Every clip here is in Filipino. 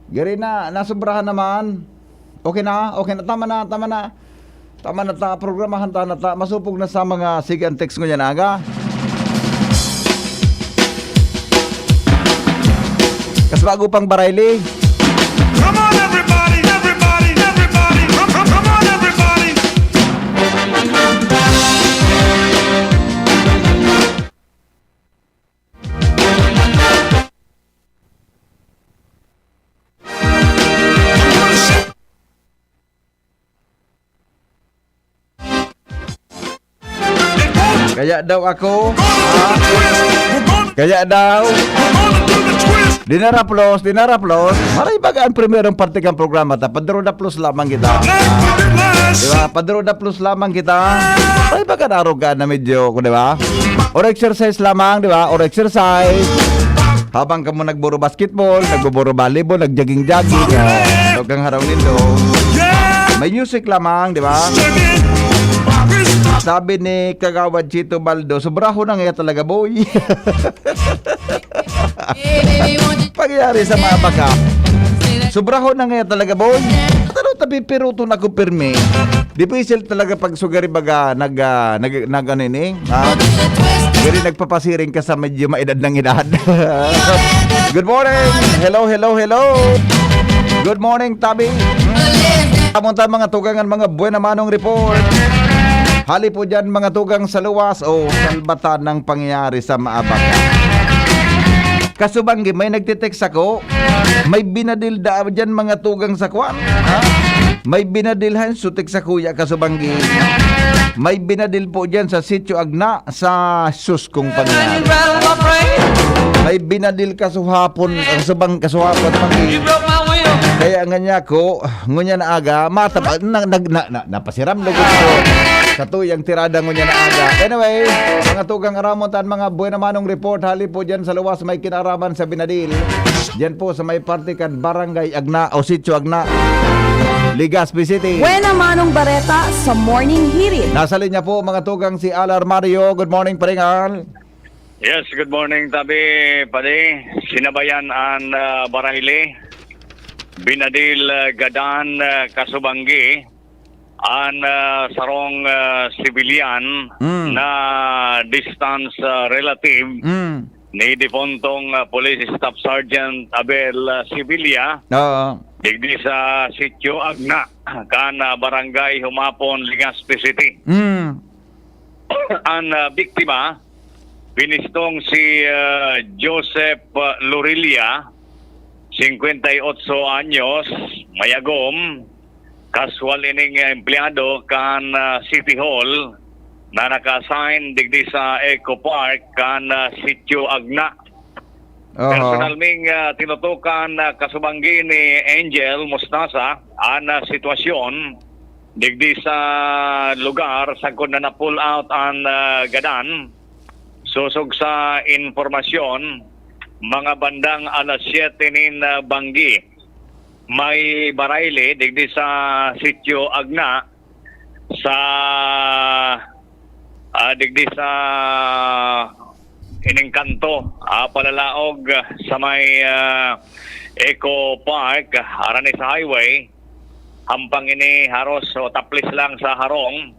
Gari na, nasobrahan naman. Okay na, okay na, tama na, tama na. Tama na ta, programahan ta na ta. Masupog na sa mga sigan text ko yan aga. Kas bago pang barayli. Come on everybody, everybody, everybody. Come on everybody. Kaya daw ako, We're gonna kaya daw. do the twist. Dinaraplos. Maray bagaan primerong parte kang programa ta. Padro na plus lamang kita. Last. Di ba? Padro na plus lamang kita. Maray bagaan arogan na medyo, di ba? Or exercise lamang, di ba? Or exercise. Habang ka mo nagburo basketball, nagbuburo volleyball, nagjogging-jogging, huwag kang haraw nito. Yeah. May music lamang, di ba? Again. Sabi ni Kagawad Chito Baldo, sobraho na nga talaga, boy. Pagyari sa mga baka. Sobraho na nga talaga, boy. Pero tabi piruto na ko pirmi. Difficile talaga pag sugari baga nag-anining. Gari nagpapasiring ka sa medyo maedad ng edad. Good morning. Hello. Good morning, Tabi. Amunta mga tugangan, mga buena manong report. Hali po dyan mga tugang sa luwas o salbatan ng pangyayari sa maabak. Kasubanggi, may nagtitext ako. May binadil da dyan mga tugang sa kwan. Ha? May binadilhan sutik sa kuya kasubanggi. May binadil po dyan sa sitio Agna sa suskong pangyayari. May binadil kasuhapon kasuhapon mangi. Kaya nga niya ko, ngunya na aga, napasiram na gusto. Sa tuyang tirada ngunya na aga. Anyway, mga tugang aramontan, mga buena manong report, hali po dyan sa luwas may kinaraman sa binadil. Dyan po sa may partikan Barangay Agna o Sitio Agna, Legazpi City. Buena Manong Bareta sa Morning Hirit. Nasa linya po mga tugang si Alar Mario. Good morning, Paringal. Yes, good morning Tabi Pade. Sinabayan an Barahili, Binadil Gadan Kasubanggi, an sarong civilian na distance relative ni Depontong Police Staff Sergeant Abel Sibilia, Oo. digdi sa Sitio Agna, kan Barangay Humapon, Legazpi City. Ang biktima, binistong si Joseph Lorilia, 58 anyos, mayagom, casual ining empleyado kan City Hall na naka-assign digdi sa Eco Park kan Sitio Agna. Personal ming tinutukan kasubanggi ni Angel Mostasa ang sitwasyon digdi sa lugar sagkod na na-pull out ang gadan. Susog sa informasyon, mga bandang alas 7 nin Banggi, may barayli digdi sa Sitio Agna sa digdi sa ining kanto palalaog sa may Eco Park arani sa highway, hampang ini haros o taplis lang sa harong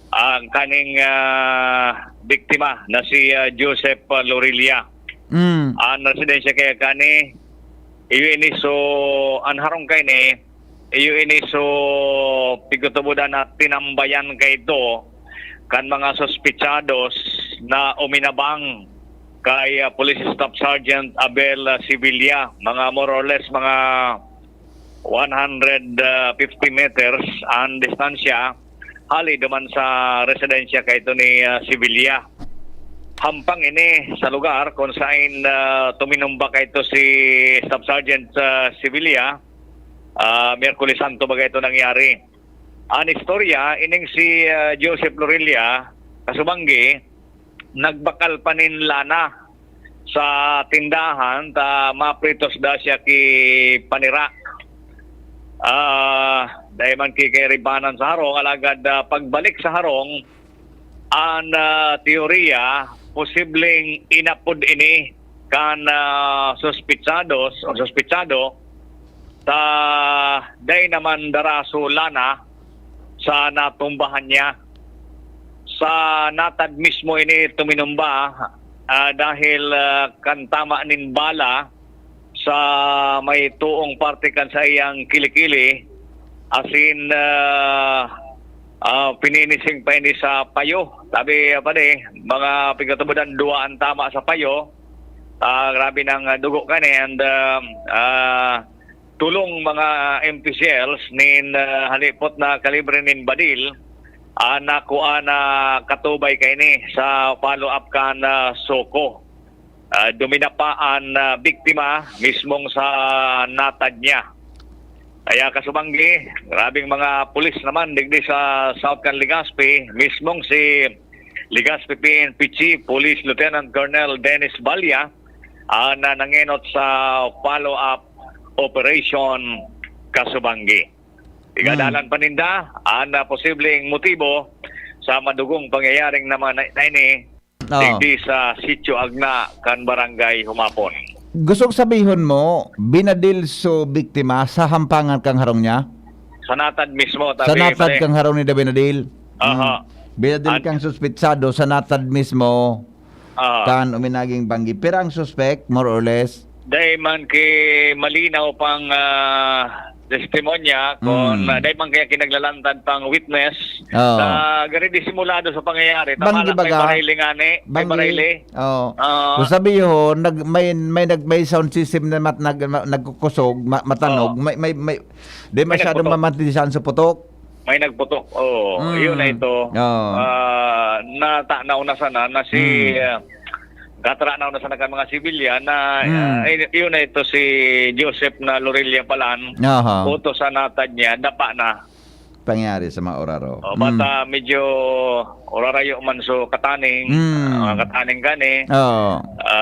ang kaning biktima na si Joseph Lorilia. Ang residensya kaya kani iyo ini so anharong kay ni iyo ini so pigutubudan na tinambayan kay ito kan mga sospitsados na uminabang kay Police Staff Sergeant Abel Sibilia, mga more or less mga 150 meters ang distansya hali duman sa residensya kay ito ni Sibilia. Hampang ini sa lugar kung saan tuminumba kay ito si Staff Sergeant Sibilia, Miyerkules Santo ba ito nangyari. Ang istorya, ining si Joseph Lorilia, kasubanggi, nagbakal panin lana sa tindahan ta mapritos da siya ki panira. Dahil man kikiribanan sa harong, alagad pagbalik sa harong, ang teorya, posibleng inapod ini kan sospitsados o sospitsado sa day naman daraso lana sa natumbahan niya. Sa natad mismo ini tuminumba dahil kantama nin bala sa may tuong parte kan sa iyang kilikili asin pininising pa ini sa payo. Sabi pa mga pigatubudan dua ang tama sa payo. Grabe ng dugo kani and tulong mga MPCLs nin halipot na kalibre nin badil nakuha na katubay kay ni sa follow-up kan Soko. Duminapaan biktima mismong sa natad niya. Kaya kasubanggi, grabing mga pulis naman digdi sa South Can Legazpi, mismong si Legazpi PNP Chief Police Lieutenant Colonel Dennis Balya na nangenot sa follow-up operation kasubanggi. Igadalan paninda ang posibleng motibo sa madugong pangyayaring naman na ini digdi sa Sitio Agna kan Barangay Humapon. Gusto sabihon mo, binadil so biktima sa hampangan kang harong niya? Sa natad mismo. Sa natad kang harong ni da binadil? Aha. Binadil kang suspitsado sa natad mismo kan uminaging banggi. Pero ang suspect, more or less? Dahil man kay malinaw pang testimonya kung dahil man kaya kinaglalantad pang witness na gari disimulado sa pangyayari. Banggi baga? May barili. Kung sabi yun, may sound system na nagkukusog, matanog, may di masyadong mamantisan sa putok. May nagputok. Yun na ito. Natanaw na sana na si katranaw na sana kan mga sibilyan na yun na ito si Joseph na Lorelia Palan. Puto sa natad niya, dapa na. Pangyari sa mga oraro. Bata medyo orarayo man so kataning, kataning gani.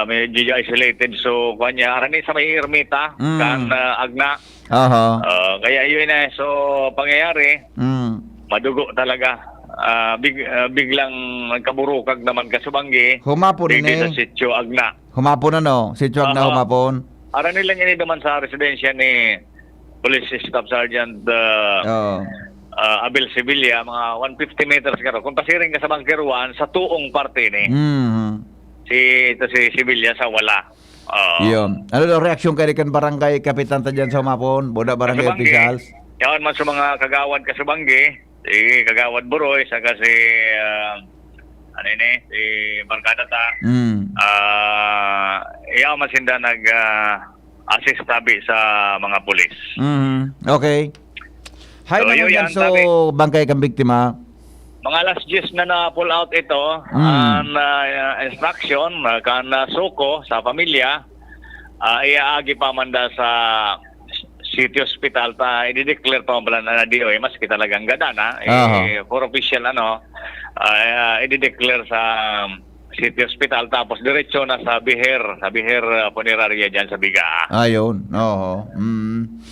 Medyo isolated so kanya arani sa may ermita kan Agna. Kaya yun na so pangyayari. Madugo talaga. Biglang nagkaburukag naman kasubanggi. Humapon ni sa Sitio Agna. Humapon Sitio Agna humapon. Ara nila niya naman sa residensya ni Police Staff Sergeant Abel Sevilla, mga 150 meters karo. Kung pasiring ka sa Bunker 1, sa tuong parte ni si Sevilla sa wala. Yun. Ano daw reaksyon kay kan barangay kapitan ta dyan sa humapon? Boda barangay officials? Yan man sa mga kagawad kasubanggi. Si Kagawad Buroy, saka si si Barkada ta. Iyaw masinda nag-assist tabi sa mga pulis. Okay. Hi So, naman yan so bangkay kang biktima. Mga last 10 na na-pull out ito ang instruction kan Soko sa pamilya iaagi pa manda sa City Hospital ta i-declare pa pala na DOA maski talagang gadana for official i-declare sa City Hospital tapos diretso na sa Biher Funeraria diyan sa Biga. Ayun.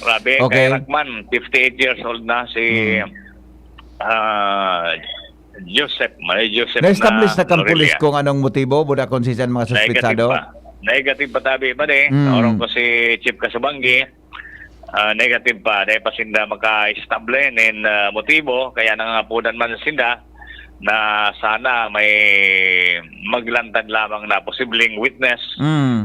Grabe kay Rakman 58 years old na si Joseph na-establish na kang pulis kung anong motibo buda konsisyan mga suspitsado. Negative pa tabi pa orong ko si Chief Kasubanggi. Negative pa dahil pa sinda maka-estable nin motibo kaya nangapunan man sinda na sana may maglantad lamang na posibleng witness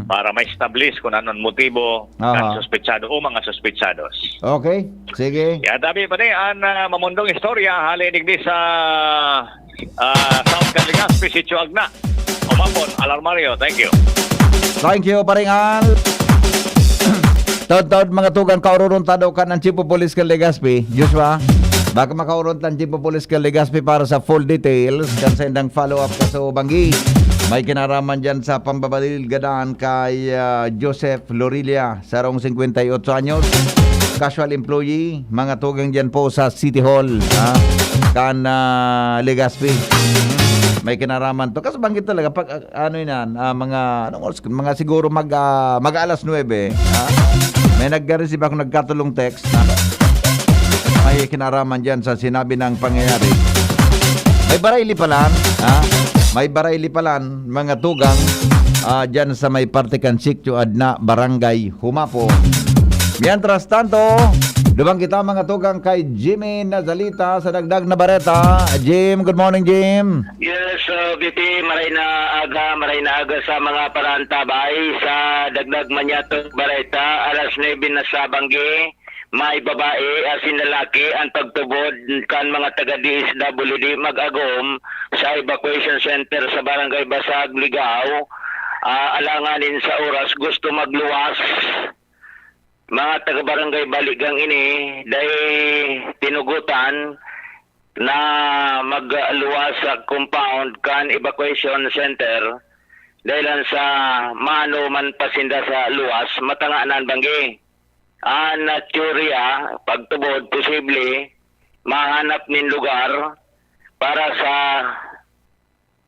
para ma-establish kung anong motibo ng suspetsado o mga suspetsados. Okay, sige. Kaya tabi pa ang mamundong istorya halinig sa South Can Legazpi, Sitio Agna. Umapon, Alarmario. Thank you. Thank you, Paringal. Taon-taon mga tugang kaururuntado ka ng Chief of Police Can Legazpi. Joshua, baka makauruntan Chief of Police Can Legazpi para sa full details kan sa indang follow-up ka sa Banggi. May kinaraman dyan sa pambabadil gadaan kay Joseph Lorelia, sarong 58 anyos. Casual employee, mga tugang dyan po sa City Hall kan Legazpi. May kinaraman to kasi banggit talaga pag mga siguro mag alas 9 may nag-receive ako nagkatulong text na may kinaraman dyan sa sinabi ng pangyayari. May barayli palan may barayli palan mga tugang dyan sa may partikan Sitio Agna Barangay Humapon. Mientras tanto, dumang kita mga tugang kay Jimmy Nazalita sa dagdag na bareta. Jim, good morning Jim. Yes, BP, maray na aga sa mga parantabay sa dagdag manyato bareta, alas 9 na sa Banggi, may babae asin lalaki ang pagtubod kan mga taga DSWD mag-agom sa evacuation center sa Barangay Basag, Ligao. Alanganin sa oras gusto magluwas. Mga taga-barangay Baligang ini dahil tinugutan na magluwas sa compound kan evacuation center dahil sa mano man pasinda sa luwas matanganan Banggi. Na teorya pagtubod posible mahanap nin lugar para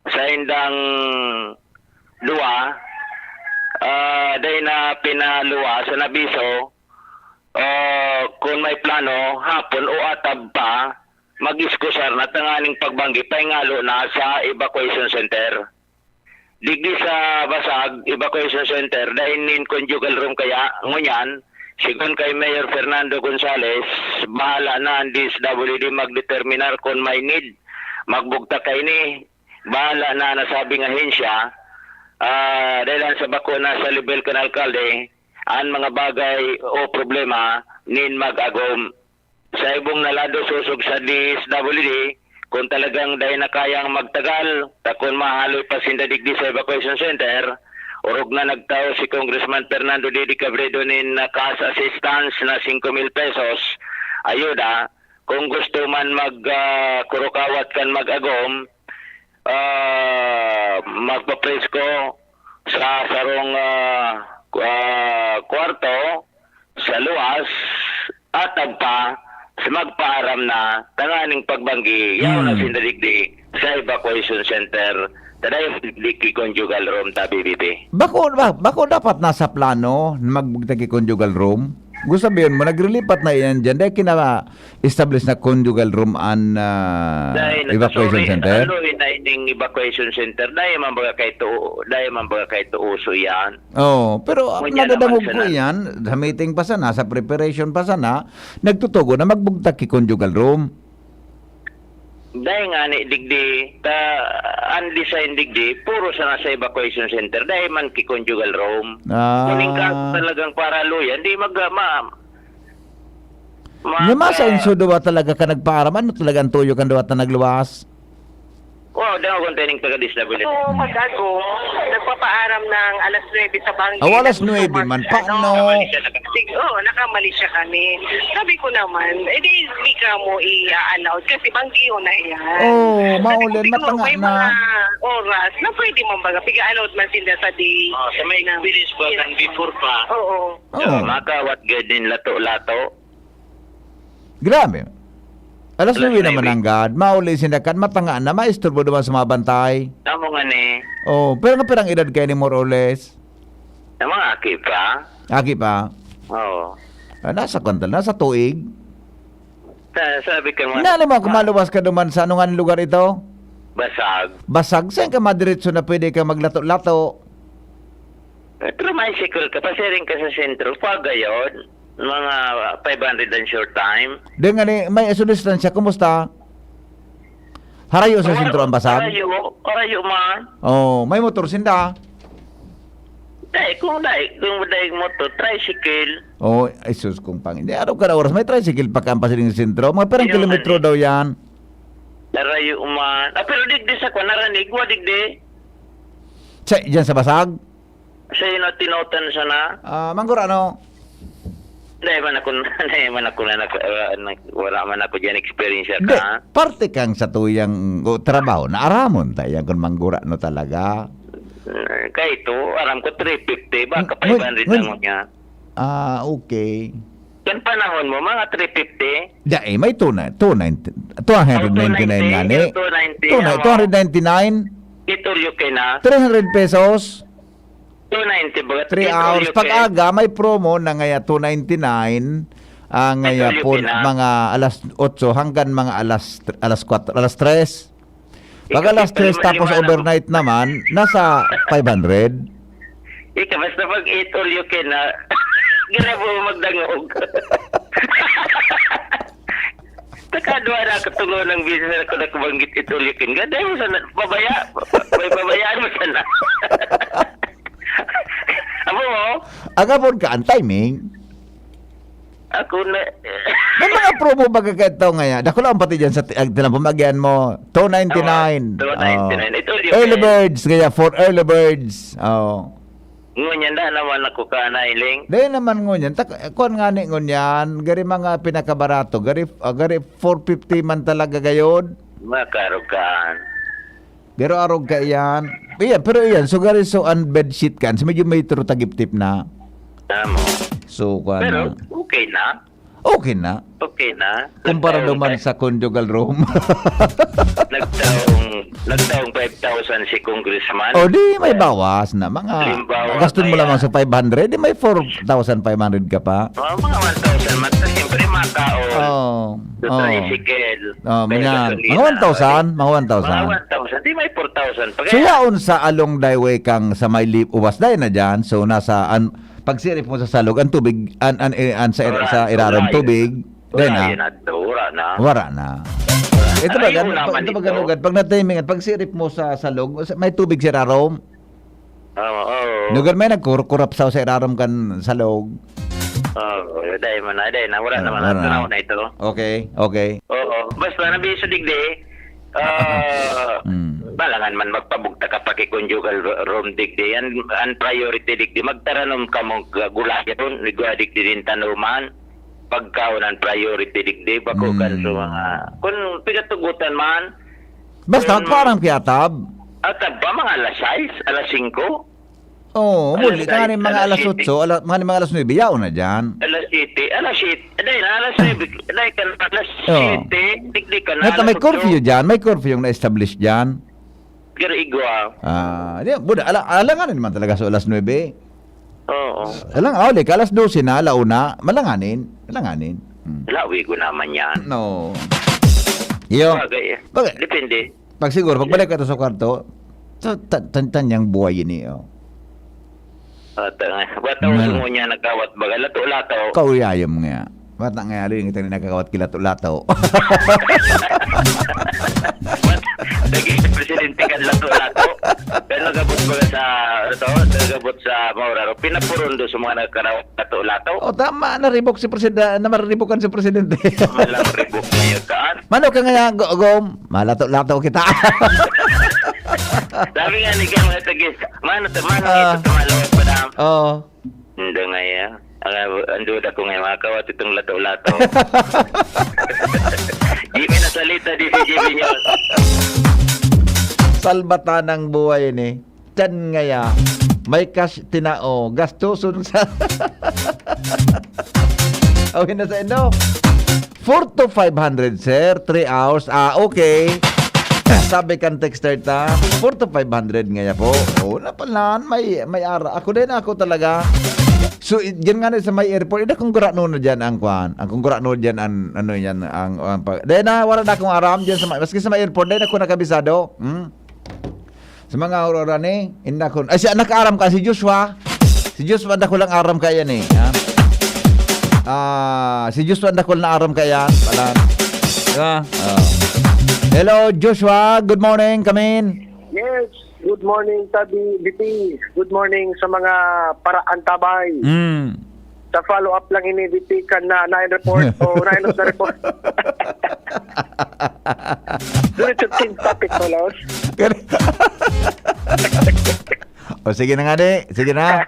sa indang luwa dahil na pinaluwa sa nabiso kung may plano hapon o atab pa mag-iskusar na tanganing pagbanggi paingalo na sa evacuation center. Digdi sa Basag evacuation center dahil nin conjugal room kaya ngunyan sigon kay Mayor Fernando Gonzales bahala na ang DSWD magdeterminar kung may need magbugta kay ni bahala na nasabing ahensya. Dahil sa bakuna sa level kan alkalde ang mga bagay o problema nin mag-agom sa ibong nalado susog sa DSWD kung talagang dahil na kayang magtagal takon mahaloy pa sindadigdi sa evacuation center urog na nagtao si Congressman Fernando Didi Cabredo nin cash assistance na 5,000 pesos ayuda kung gusto man kurukawat kan mag-agom magpapresko sa sarong kwarto sa luwas at pa sa magpaaram na tanganing pagbanggi yaw na sindadigdi sa evacuation center taday diki conjugal room ta BBP. Bako dapat nasa plano magbugtagi conjugal room? Gusto sabihin mo, nagrilipat na yan dyan dahil kina-establish na conjugal room and evacuation center? Ano yung evacuation center? Dahil man baga kay to uso yan. Oh, pero Ngunya nadadangog naman ko sana. yan, sa meeting pa sana, sa preparation pa sana, nagtutugo na magbugtaki conjugal room. Dahil nga ni digdi, undesign digdi, puro sana sa evacuation center. Dahil man ki conjugal room. Kuning ka talagang para luyan, di Yung masa inso dawa talaga ka nagpaaram, ano talaga ang tuyo kan dawa na nagluwas? daw kung tining taga-disability. So, mag-agom, nagpapaaram ng alas 9 sa Banggi. Alas 9 man, paano? Nakamali siya kami. Sabi ko naman, di ka mo i-allowed kasi Banggi yun na yan. Maulan, Kasi siguro matanga may na. mga oras na pwede mong baga, piga-allowed man sila sa day. Sa may experience ba kan before pa? Oo. Makawat din lato-lato. Grabe. Alas 9 Alas naman 9. ang God, mauli sinakan, matanga na, maisturbo naman sa mga bantay. Tamo nga ni, Pero nga pirang edad kayo ni more or less? na mga aki pa. Aki pa. Oo. Nasa kantal, nasa tuig. Sabi ka mo, Hinali mo, kumaluwas ka duman sa anong lugar ito? basag. Basag, saan ka madiretso na pwede ka maglato-lato? Tricycle ka, pasiring ka sa sentro, pagayon, mga 500 and short time. Di nga ni, may isulistansya, kumusta? Harayo sa sentro ang basag? Arayo man. May motor sinda. Kung moto, tricycle. Ay sus kong pangin. Di araw ka na oras, may tricycle pa ka ang pasiring sa sentro. Mga perang Yung kilometro mali. daw yan. Arayo man. Pero digdi sa ko, naranig mo, digdi. Diyan sa basag? Sa'yo na tinotan siya na. Manggor ano? Dahil man ako wala man ako dyan experience Di, ka. parte kang sa tuyang trabaho na aramon tayo kung manggura no talaga. Kaya ito, aram ko 350, baka Wait, 500 wait. lang niya. Okay. Yan panahon mo, mga 350. Di, may 299 nga ni. 299, Ituryo ka na. 300 pesos, 290 ba? 3 hours. Pag aga, may promo na ngaya 299. Ngaya Ito po yung pina. mga alas 8 hanggang mga alas 4, alas 3. Pag alas 3 tapos overnight naman, nasa 500. Ika, basta pag ituryo ka na, gina po magdangog. Nakadwa na ako tungo ng business ako na kubanggit ito ulitin. Ganda mo sana, may babayaan mo sana. Amo mo, Agapon ka ang timing. ako na, May mga promo ba kakataw ngayon? Dako lang pati dyan sa pamagyan mo. 299. 299. Ito yung Early birds. Kaya for early birds. Oh. ngunyan na naman ako ka nailing. Dahil naman ngunyan. Kuan nga ni ngunyan. Gari mga pinakabarato. Gari 450 man talaga gayon. Makarugan. Pero arog ka yan. Iyan, pero iyan. So gari so un bedsheet kan. So medyo may turo tagip-tip na. Tamo. So kuan Pero, na. okay na. Okay na. Okay na. Kumpara naman sa conjugal room. Nagtaong 5,000 si Congressman. O di may bawas na mga Halimbawa, gaston mo kaya- lamang sa 500, di may 4,500 ka pa. Mga 1,000 mat. Siyempre makaon. Oh. Sa Oh. tricycle. Oh, may manyan. gasolina. Mga 1,000, mga 1,000. Mga 1,000. Di may 4,000 pa. So yaon sa along dayway kang sa may uwas dahil na dyan. So nasa pagsirip mo sa salog ang tubig sa irarom tubig. Dahil na. Wala na. Wara na. Ito ba Ayaw ganun? naman Ito ba ito. ganun? Pag na-timing at pagsirip mo sa salog, may tubig sa irarom. Oo. Nugan may nagkurap sa irarom kan salog. Oo. Dahil man na. Dahil na. Wala naman wala na. na. Na ito. Okay, okay. Oo. Basta nabiso digdi. Balangan man magpabugta ka pakikonjugal room digdi. Ang priority digdi. Magtaranom ka mong gulay ito. Nigwadik din tanuman. Pagkaunan priority digdi. Bako kan sa mga. Kung pigatugutan man. Basta parang piyatab. At ba mga alas 6, alas 5, Oo, Alas muli. Nga ni mga alas alas 8, mga ni mga alas 9, yaon na dyan. alas 7, dahil na alas 9, dahil ka na alas Oo. 7, digdi ka na Nata may curfew dyan, may curfew yung na-establish dyan. Pero igwa. Di, buda, alanganin naman talaga sa alas 9. Oo. Uli ka, alas 12 na, alauna, malanganin. Lawi ko naman yan. No. Yo. Bagay. Depende. Pag siguro, pagbalik ka to sa kwarto, tanyang buhay yun eh. Bata ko mo niya nagkawat baga. Lato-lato. Kauyayam nga. Bata nga yun, yung nakakawat kilato-lato. Naging presidente ka lato-lato. Pero nagabot baga nagabot sa Mauraro. Pinapurundo sa mga nagkarawat lato-lato. O tama, naribok si presidente, namaribokan si presidente. Malang ribok na yung kaan. Mano ka nga, gom, malato-lato kita. Sabi nga ni Gam, mano ito tumalawag pa na. Oo. Hindi nga yan. Ang duda ko ngayon, makakawat itong lato-lato. Jimmy na salita di si Jimmy nyo. Salbata ng buhay ni. Tiyan nga ya. May cash tinao. Gastuson sa... Okay na sa ino. 4 to 500, sir. 3 hours. Okay. Sabi kan texter ta, 4 to 500 nga po. Napalan, may ara. Ako din, ako talaga. So, dyan nga sa may airport, ina kung gura na dyan ang kwan. Ang kung gura dyan, ano yan, dahil na, wala na akong aram dyan, maski sa may airport, dahil ako nakabisado. Sa mga aurora ni, ina ko, ay, si anak aram ka, si Joshua. Si Joshua, na ko lang aram ka yan eh. Si Joshua, na ko lang aram ka yan. Palan. Hello, Joshua. Good morning. Come in. Yes, good morning Tabi VP. Good morning sa mga paraan tabay. Sa follow-up lang ini VP kan na report o na report. Doon ito team topic ko, Los. O sige na nga di. Sige na.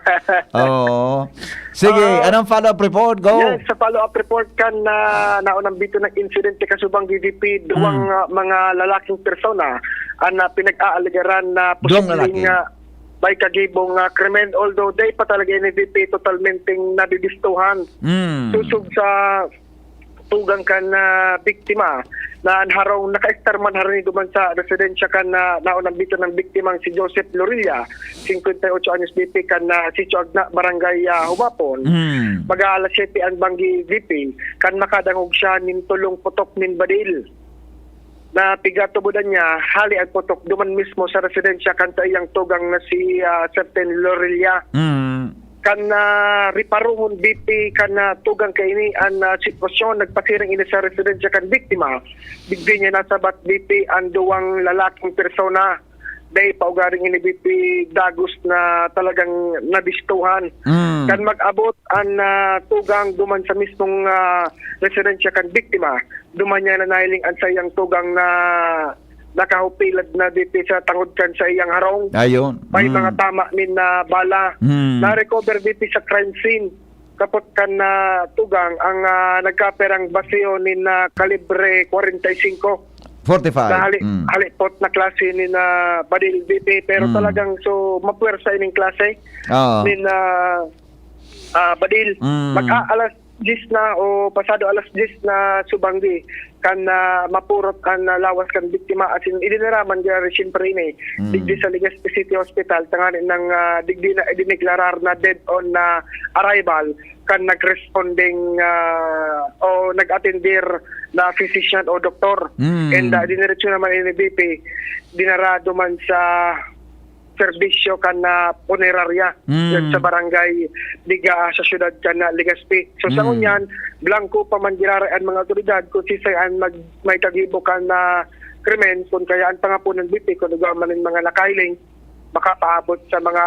Oo. Sige, anong follow-up report? Go. Yes, sa follow-up report kan na naunang bito ng incident kay kasubang DVP, duwang mga lalaking persona ang pinag-aaligaran na Duwang posibleng lalaki. may kagibong krimen, although day pa talaga ni VP totalmente nadidistuhan. Susog sa tugang kan na biktima na anharong naka-estar man harin duman sa residensya kan na naunang bito ng biktimang si Joseph Lorilla, 58 anyos BP kan na Sitio Agna, Barangay Humapon. Mag-aalas 7 ang banggi VP kan makadangog siya nin tulong putok nin badil. Na pigatubudan niya, hali ang putok duman mismo sa residensya kan iyang tugang na si certain Lorilla. kan riparungon BP kan tugang kaini an sitwasyon nagpasirang ini sa residensya kan biktima. Bigdi niya nasabat BP ang duwang lalaking persona day paugaring ini BP dagos na talagang nabistuhan. Kan mag-abot ang tugang duman sa mismong residensya kan biktima. Duman niya na nailing ang sayang tugang na nakahupilad na BP sa tangod kan sa iyang harong. Ayun. May mga tama min na bala. Na-recover BP sa crime scene. Kapot kan na tugang ang nagkaperang basyo ni na kalibre 45. 45. Na halipot na klase ni na Badil BP. Pero talagang so mapuwersa ining klase Oo. ni na Badil. Mag-aalas 10 na o pasado alas 10 na subanggi kan mapurot ang lawas kan biktima at idinaraman gari siyempre ini digdi sa Legazpi City Hospital tanganin ng digdi na idiniklarar na dead on na arrival kan nagresponding o nag-attendir na physician o doktor and diniretso naman ini BP dinarado man sa serbisyo kan na punerarya yan sa barangay Liga sa syudad kan na Legazpi. So sa unyan, blanco pa man giraraan mga otoridad kung sisayaan may kagibo kan na krimen kung kaya ang tanga po ng BP kung nagawa man ng mga nakailing makapaabot sa mga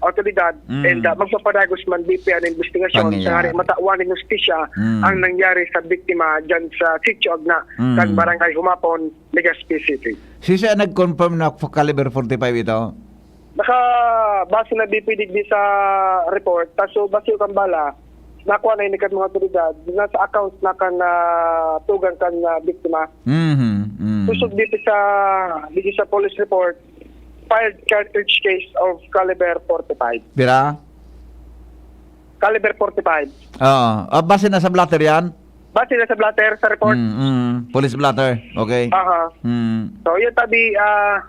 otoridad and magpapadagos man BP ang investigasyon sa hari matawan ng justisya ang nangyari sa biktima dyan sa Sitio Agna kan barangay Humapon, Legazpi City. Sisa nag-confirm na caliber 45 ito? Base na BP digdi sa report, taso basyo kang bala, nakuha na inikat mga otoridad, nasa accounts na kan tugang kan biktima. Susog dito sa police report, filed cartridge case of caliber 45. Bira? Caliber 45. Oo. Base na sa blatter yan? Base na sa blatter sa report. Police blatter. Okay. Aha. Mm. So, yun tabi,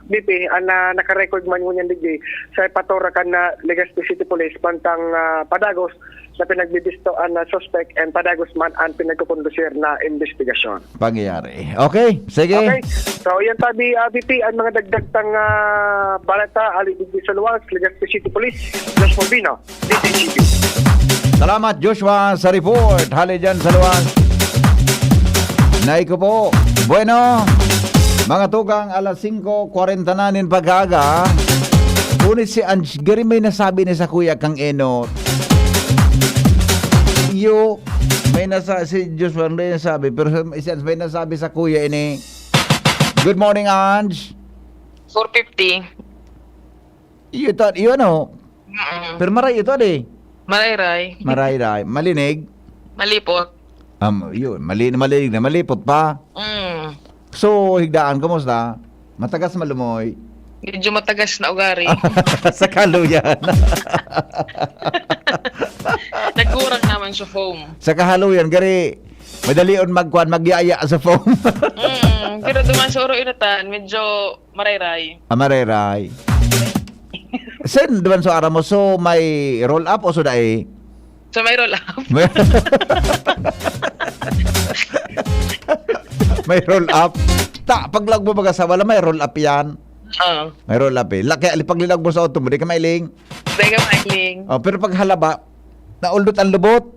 BP, naka-record man ngunyan digdi sa patora kan na Legazpi City Police, pantang padagos na pinagbibisto ang suspect and padagos man ang pinagkukondusir na investigasyon. Pangyayari. Okay. Sige. Okay. So, yan tabi, BP, ang mga dagdagtang balata, ali digdi sa luwas, Legazpi City Police, Los Pompino, DCCP. Salamat Joshua sa report. Hali dyan sa luwas. Naiko po. Bueno, mga tugang alas 5:40 na nin pag-aga. Kunit si Ange, gari may nasabi ni sa kuya kang Enot. Iyo, may nasabi, si Joshua rin nasabi, pero si Ange may nasabi sa kuya ini. Good morning, Ange. 450. Iyo, iyo ano? Pero maray ito di. Maray-ray. Maray-ray. Malinig. Malipot. Yun, malinig na malipot pa. So, higdaan, kumusta? Matagas malumoy. Medyo matagas na ugari. Sa kaluyan. Nagkurang naman sa foam. Sa kahaluyan, gari, madalion magyaya sa foam. Pero duman sa uro inatan, medyo maray-ray. Amareray. Sen, duman sa ara mo, so may roll up o so dae? So may roll up. May roll up. Paglag mo baga sa wala, may roll up yan. May roll up eh. Kaya paglilag mo sa auto mo, di ka mailing. Di ka mailing. Pero pag halaba, nauldot ang lubot.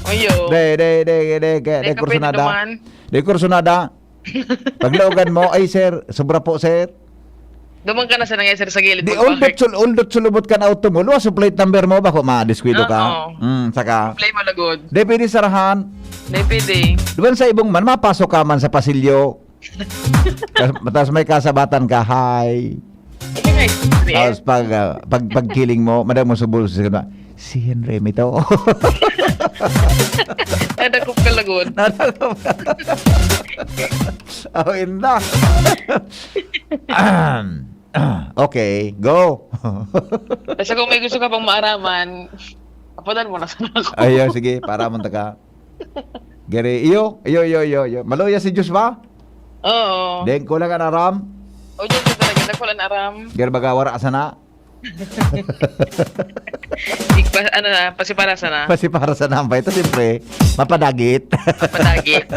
Oyo. De kursunada. De kursunada. Paglaugan mo, ay sir, sobra po sir. Duman ka na sa nangyay sa gilid. Di uldot sulubot ka na auto mo. Luwas yung plate number mo, bako ma-disquido ka. Saka. Play malagod. De pwede sarahan. Di pwede. Doon sa ibong man, mapasok ka man sa pasilyo. Tapos may kasabatan ka, hi. Tapos pagkiling mo, madam mo subul sa si Henry to. Nadakop ka lagod. Oh, inda. Okay, go. Kasi kung may gusto ka pang maaraman, apadan mo na sana ako. Ayo, sige, para mo ka. Gari, iyo. Maluya si Diyos ba? Oo. Den ko lang aram. O dyan sa talaga, nagkulan aram. Gari bagawara sana. Pasipara sana. Kasi para sa nambay. Ito siyempre, mapadagit. Mapadagit.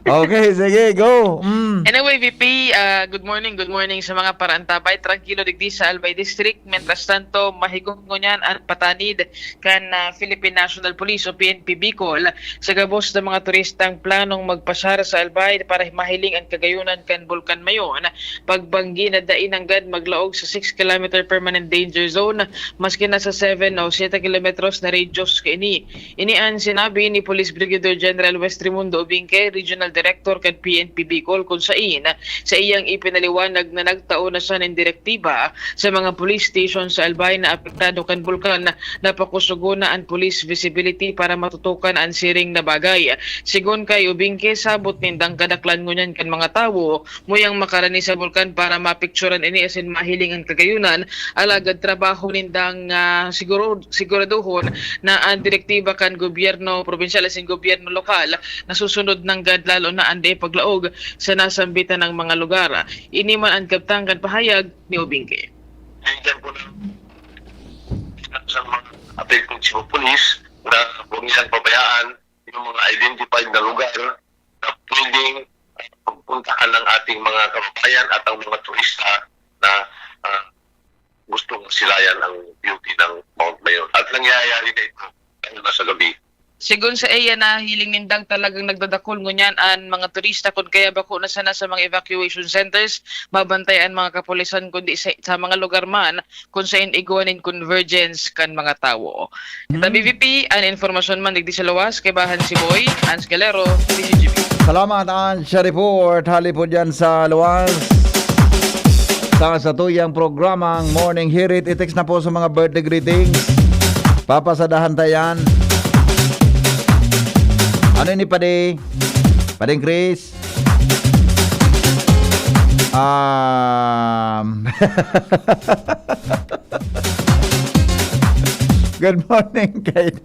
Okay, sige, go. Anyway, VP, good morning sa mga paraantabay. Tranquilo digdi sa Albay District. Mientras tanto, mahigong ngunyan at patanid kan Philippine National Police o PNP Bicol sa gabos ng mga turistang planong magpasara sa Albay para mahiling ang kagayunan kan Bulkan Mayon. Pagbanggi na dain hanggang maglaog sa 6 km permanent danger zone, maski na sa 7 o 7 kilometros na radius kaini. Inian sinabi ni Police Brigadier General West Raimundo Ubingke, Regional Director kan PNP Bicol, kung sa iyang ipinaliwanag na nagtaon na siya ng direktiba sa mga police station sa Albay na apektado kan bulkan na pakusugo na ang police visibility para matutukan ang siring na bagay. Sigon kay Ubingke, sabot nindang kadaklan ngunyan kan mga tawo muyang makarani sa bulkan para mapicturan ini asin mahiling ang kagayunan, alagad trabaho nindang siguraduhon na ang direktiba kan gobyerno probinsyal asin gobyerno lokal na susunod ng gad lalo na ande paglaog sa nasambitan ng mga lugar. Ini man ang kaptangkan pahayag ni Ubingke. Nandiyan po na sa mga apekong chief of police na huwag nilang pabayaan yung mga identified na lugar na pwedeng pagpuntahan ng ating mga kababayan at ang mga turista na gustong silayan ang beauty ng Mount Mayon. At nangyayari na ito dahil na sa gabi. Sigon sa iya na hiling nindang talagang nagdadakol ngunyan ang mga turista kung kaya bako na sana sa mga evacuation centers, mabantayan mga kapulisan kundi sa mga lugar man kung saan iguanin convergence kan mga tawo. Kita BVP, ang informasyon man digdi sa lawas, kay Bahan si Boy, Hans Galero, DCGB. Salamat ang siya report. Hali po dyan sa luwas. Sa tuyang programang Morning Hirit. I-text na po sa mga birthday greetings. Papasadahan tayan. Ano ni Padeng? Padeng Chris? Good morning kay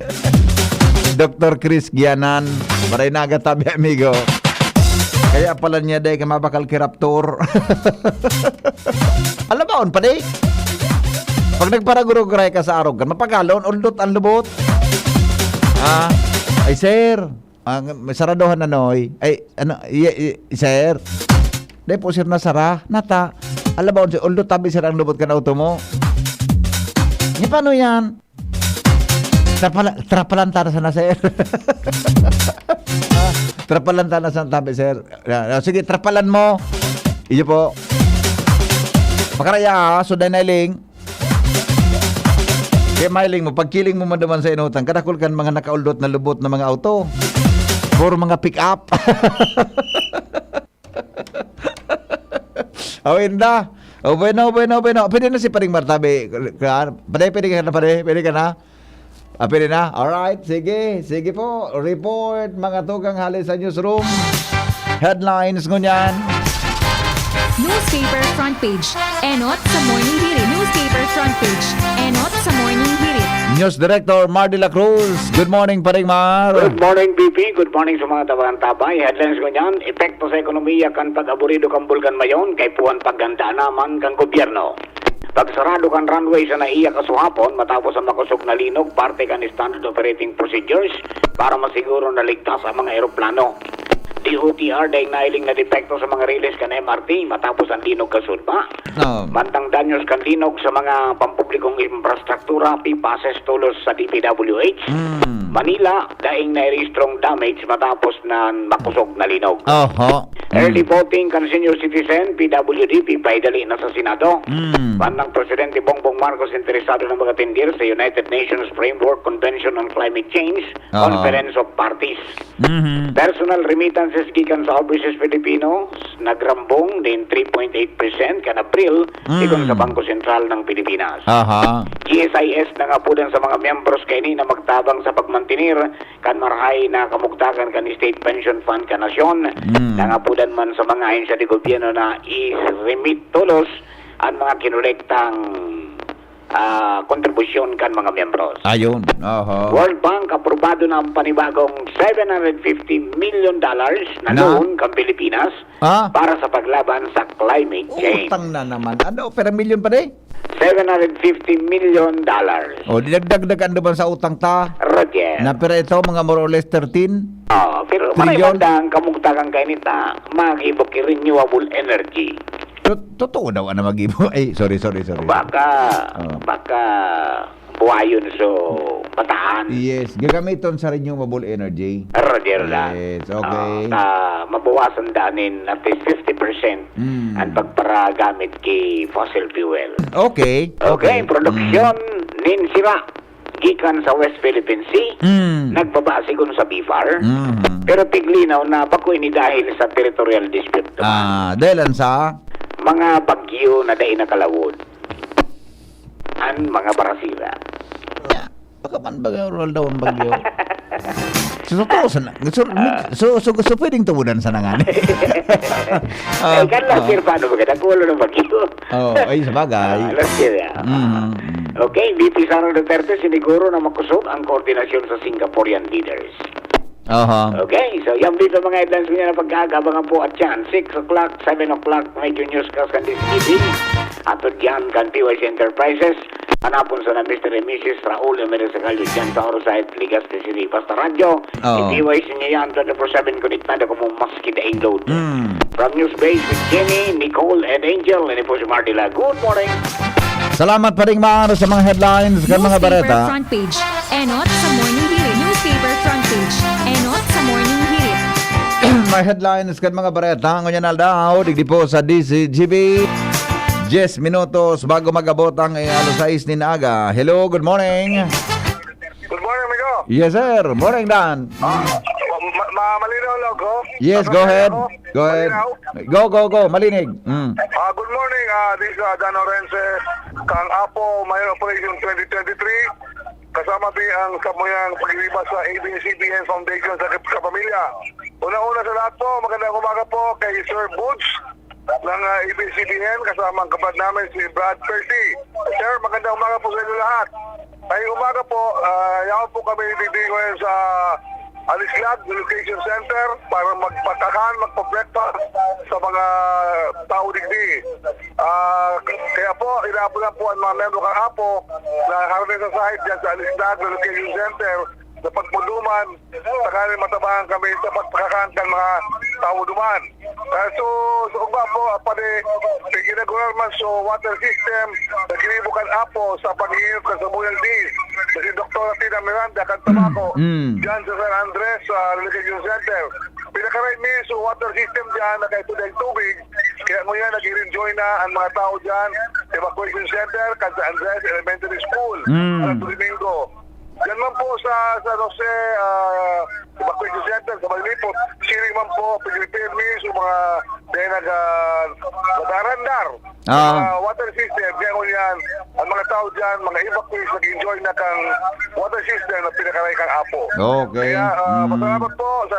Dr. Chris Gianan. Maray nagatabi, amigo. Kaya pala niya day ka mabakal kiraptor. Alam ba on, Padeng? Pag nagparaguro-guray ka sa arogan, mapagalon, uldot ang lubot. Ay, sir. May saraduhan na noy. Ay, ano, sir. Dahil po sir na sara. Nata. Alam ba, uldot tabi sir ang lubot ka na auto mo. Ni paano yan? Trapalantana sana sir. Trapalantana sa tabi sir. Sige, trapalan mo. Iyo po. Pakaraya, suday na iling. Kaya mailing mo, pagkiling mo madaman sa inutang, kadakol kan mga nakauldot na lubot na mga auto. Puro mga pick up. Awin na. Bueno. Pwede na si Paring Martabe. Pwede ka na. Pwede na. Alright, sige po. Report, mga tugang hali sa newsroom. Headlines ngunyan. Newspaper front page. Enot sa Morning Hirit. Newspaper front page. Enot sa Morning Hirit. News Director Mar de la Cruz. Good morning, Paring Mar. Good morning, BP. Good morning sa mga tabang-tabay. Headlines ko niyan, epekto sa ekonomiya kan pag-aburido kang Bulkan Mayon, kay puwan pagganda naman kang gobyerno. Pagsarado kan runway sa naiya kasuhapon, matapos ang makusog na linog, parte kan standard operating procedures para masiguro na ligtas ang mga eroplano. DOTR dahil nailing na depekto sa mga relays kan MRT matapos ang linog kasunba. Mantang danyos kan linog sa mga pampublikong infrastruktura, pipases tulos sa DPWH. Manila dahil nairegistrong damage matapos na makusog na linog. Early voting kan senior citizen, PWD, pipaidali na sa Senado. Mantang Presidente Bongbong Marcos interesado ng mga tindir sa United Nations Framework Convention on Climate Change, Conference of Parties. Personal remittances gikan sa Overseas Filipinos nagrambong din 3.8% kan April ikon sa Bangko Sentral ng Pilipinas. GSIS nangapudan sa mga miyembros kaini na magtabang sa pagmantinir kan marhay na kamugtakan kan State Pension Fund kan Nasyon. Nangapudan man sa mga ahensya di gobyerno na i-remit tulos ang mga kinulektang kontribusyon kan mga miyembros. Ayun. World Bank aprobado na ang panibagong $750 million na loan kan Pilipinas para sa paglaban sa climate change. Utang na naman. Ano? Pero milyon pa rin? $750 million. O, dinagdagdagan naman sa utang ta. Roger. Na pero ito, mga more or less 13? 15 Pero Trilyon? maribandang kamugtakan kay nita, magibok renewable energy. Totoo daw na mag-ibo. Ay, sorry. Baka buhayon so bataan. Yes, gagamiton sa renewable energy. Roger na. Yes, okay. Mabawasan danin at least 50% ang pagparagamit kay fossil fuel. Okay. Okay, produksyon nin sira gikan sa West Philippine Sea. Nagbabase kun sa BFAR. Pero tiglinaw na bakoy ni dahil sa territorial dispute. Dahil sa Mga bagyo na dahil nakalawod. Ang mga barasira. baka man ba roll down bagyo. So pwedeng tubunan sa nangan. Kan last year paano ba kada kulo ng bagyo? Ay sabagay. Last year. Okay, VP Sara Duterte siniguro na makusog ang koordinasyon sa Singaporean leaders. Okay, so yan dito mga headlines niya na pagkagabangan po at yan. 6 o'clock, 7 o'clock, medyo newscast kan this evening. Atod yan kan PYC Enterprises. Hanapon sa na Mr. and Mrs. Raul Emery Sagalyo dyan sa Orosite Ligas de City Basta Radio. PYC niya yan 24/7 konektado ko mong maski daing load. From News Base with Jenny, Nicole, and Angel. And po si Martila. Good morning. Salamat pa rin mga sa mga headlines kan mga Newspaper bareta. front page. Enot sa morning hirit. Newspaper front page. Enot sa morning hirit. Mga headlines kan mga bareta. Ngunyan aldaw, digdi po sa DCGB. 10 minutos bago mag-abot ang alas 6 ni Naga. Hello, good morning. Good morning, amigo. Yes, sir. Morning, Dan. Malinaw lang ko? Yes, go ahead. Go ahead. Go. Malinig. Good morning. This is Dan Orense, kang Apo Mayor Operation 2023. Kasama ang kamuyang paglilibas sa ABS-CBN Foundation sa kapamilya. Una-una sa lahat po, magandang umaga po kay Sir Boots ng ABS-CBN, kasama ang kapatid namin si Brad Percy. Sir, magandang umaga po sa inyo lahat. Ay umaga po, yaon po kami dito ngayon sa Alislat Relocation Center para magpa-breakfast sa mga tao digdi. Kaya po, inaapunan po ang mga membro ng APO na harating sa site dyan sa Alislat Relocation Center sa pagpunduman, sakaling matabahan kami sa pagpakakantang mga tao duman. So ugba po, pati ginagawa man so water system na kinibukan APO sa pag-iinit ka sa Muyal D. Si Dr. Tina Miranda Cantabaco dyan sa San Andres Relocation Center. Pinaka-right so water system dyan na kahit tudeng tubig. Kaya ngayon nag-enjoy na ang mga tao dyan. Evacuation Center, San Andres Elementary School. Alas Domingo. Yan man po sa San Jose Evacuation Center sa Malipot. Siring man po, pinipirmis yung mga dahil nag-arandar. Water system, kaya ko yan, ang mga tao dyan, mga evacuees, nag-enjoy na kang water system na pinakaray kang APO. Okay. Kaya masalamat po sa,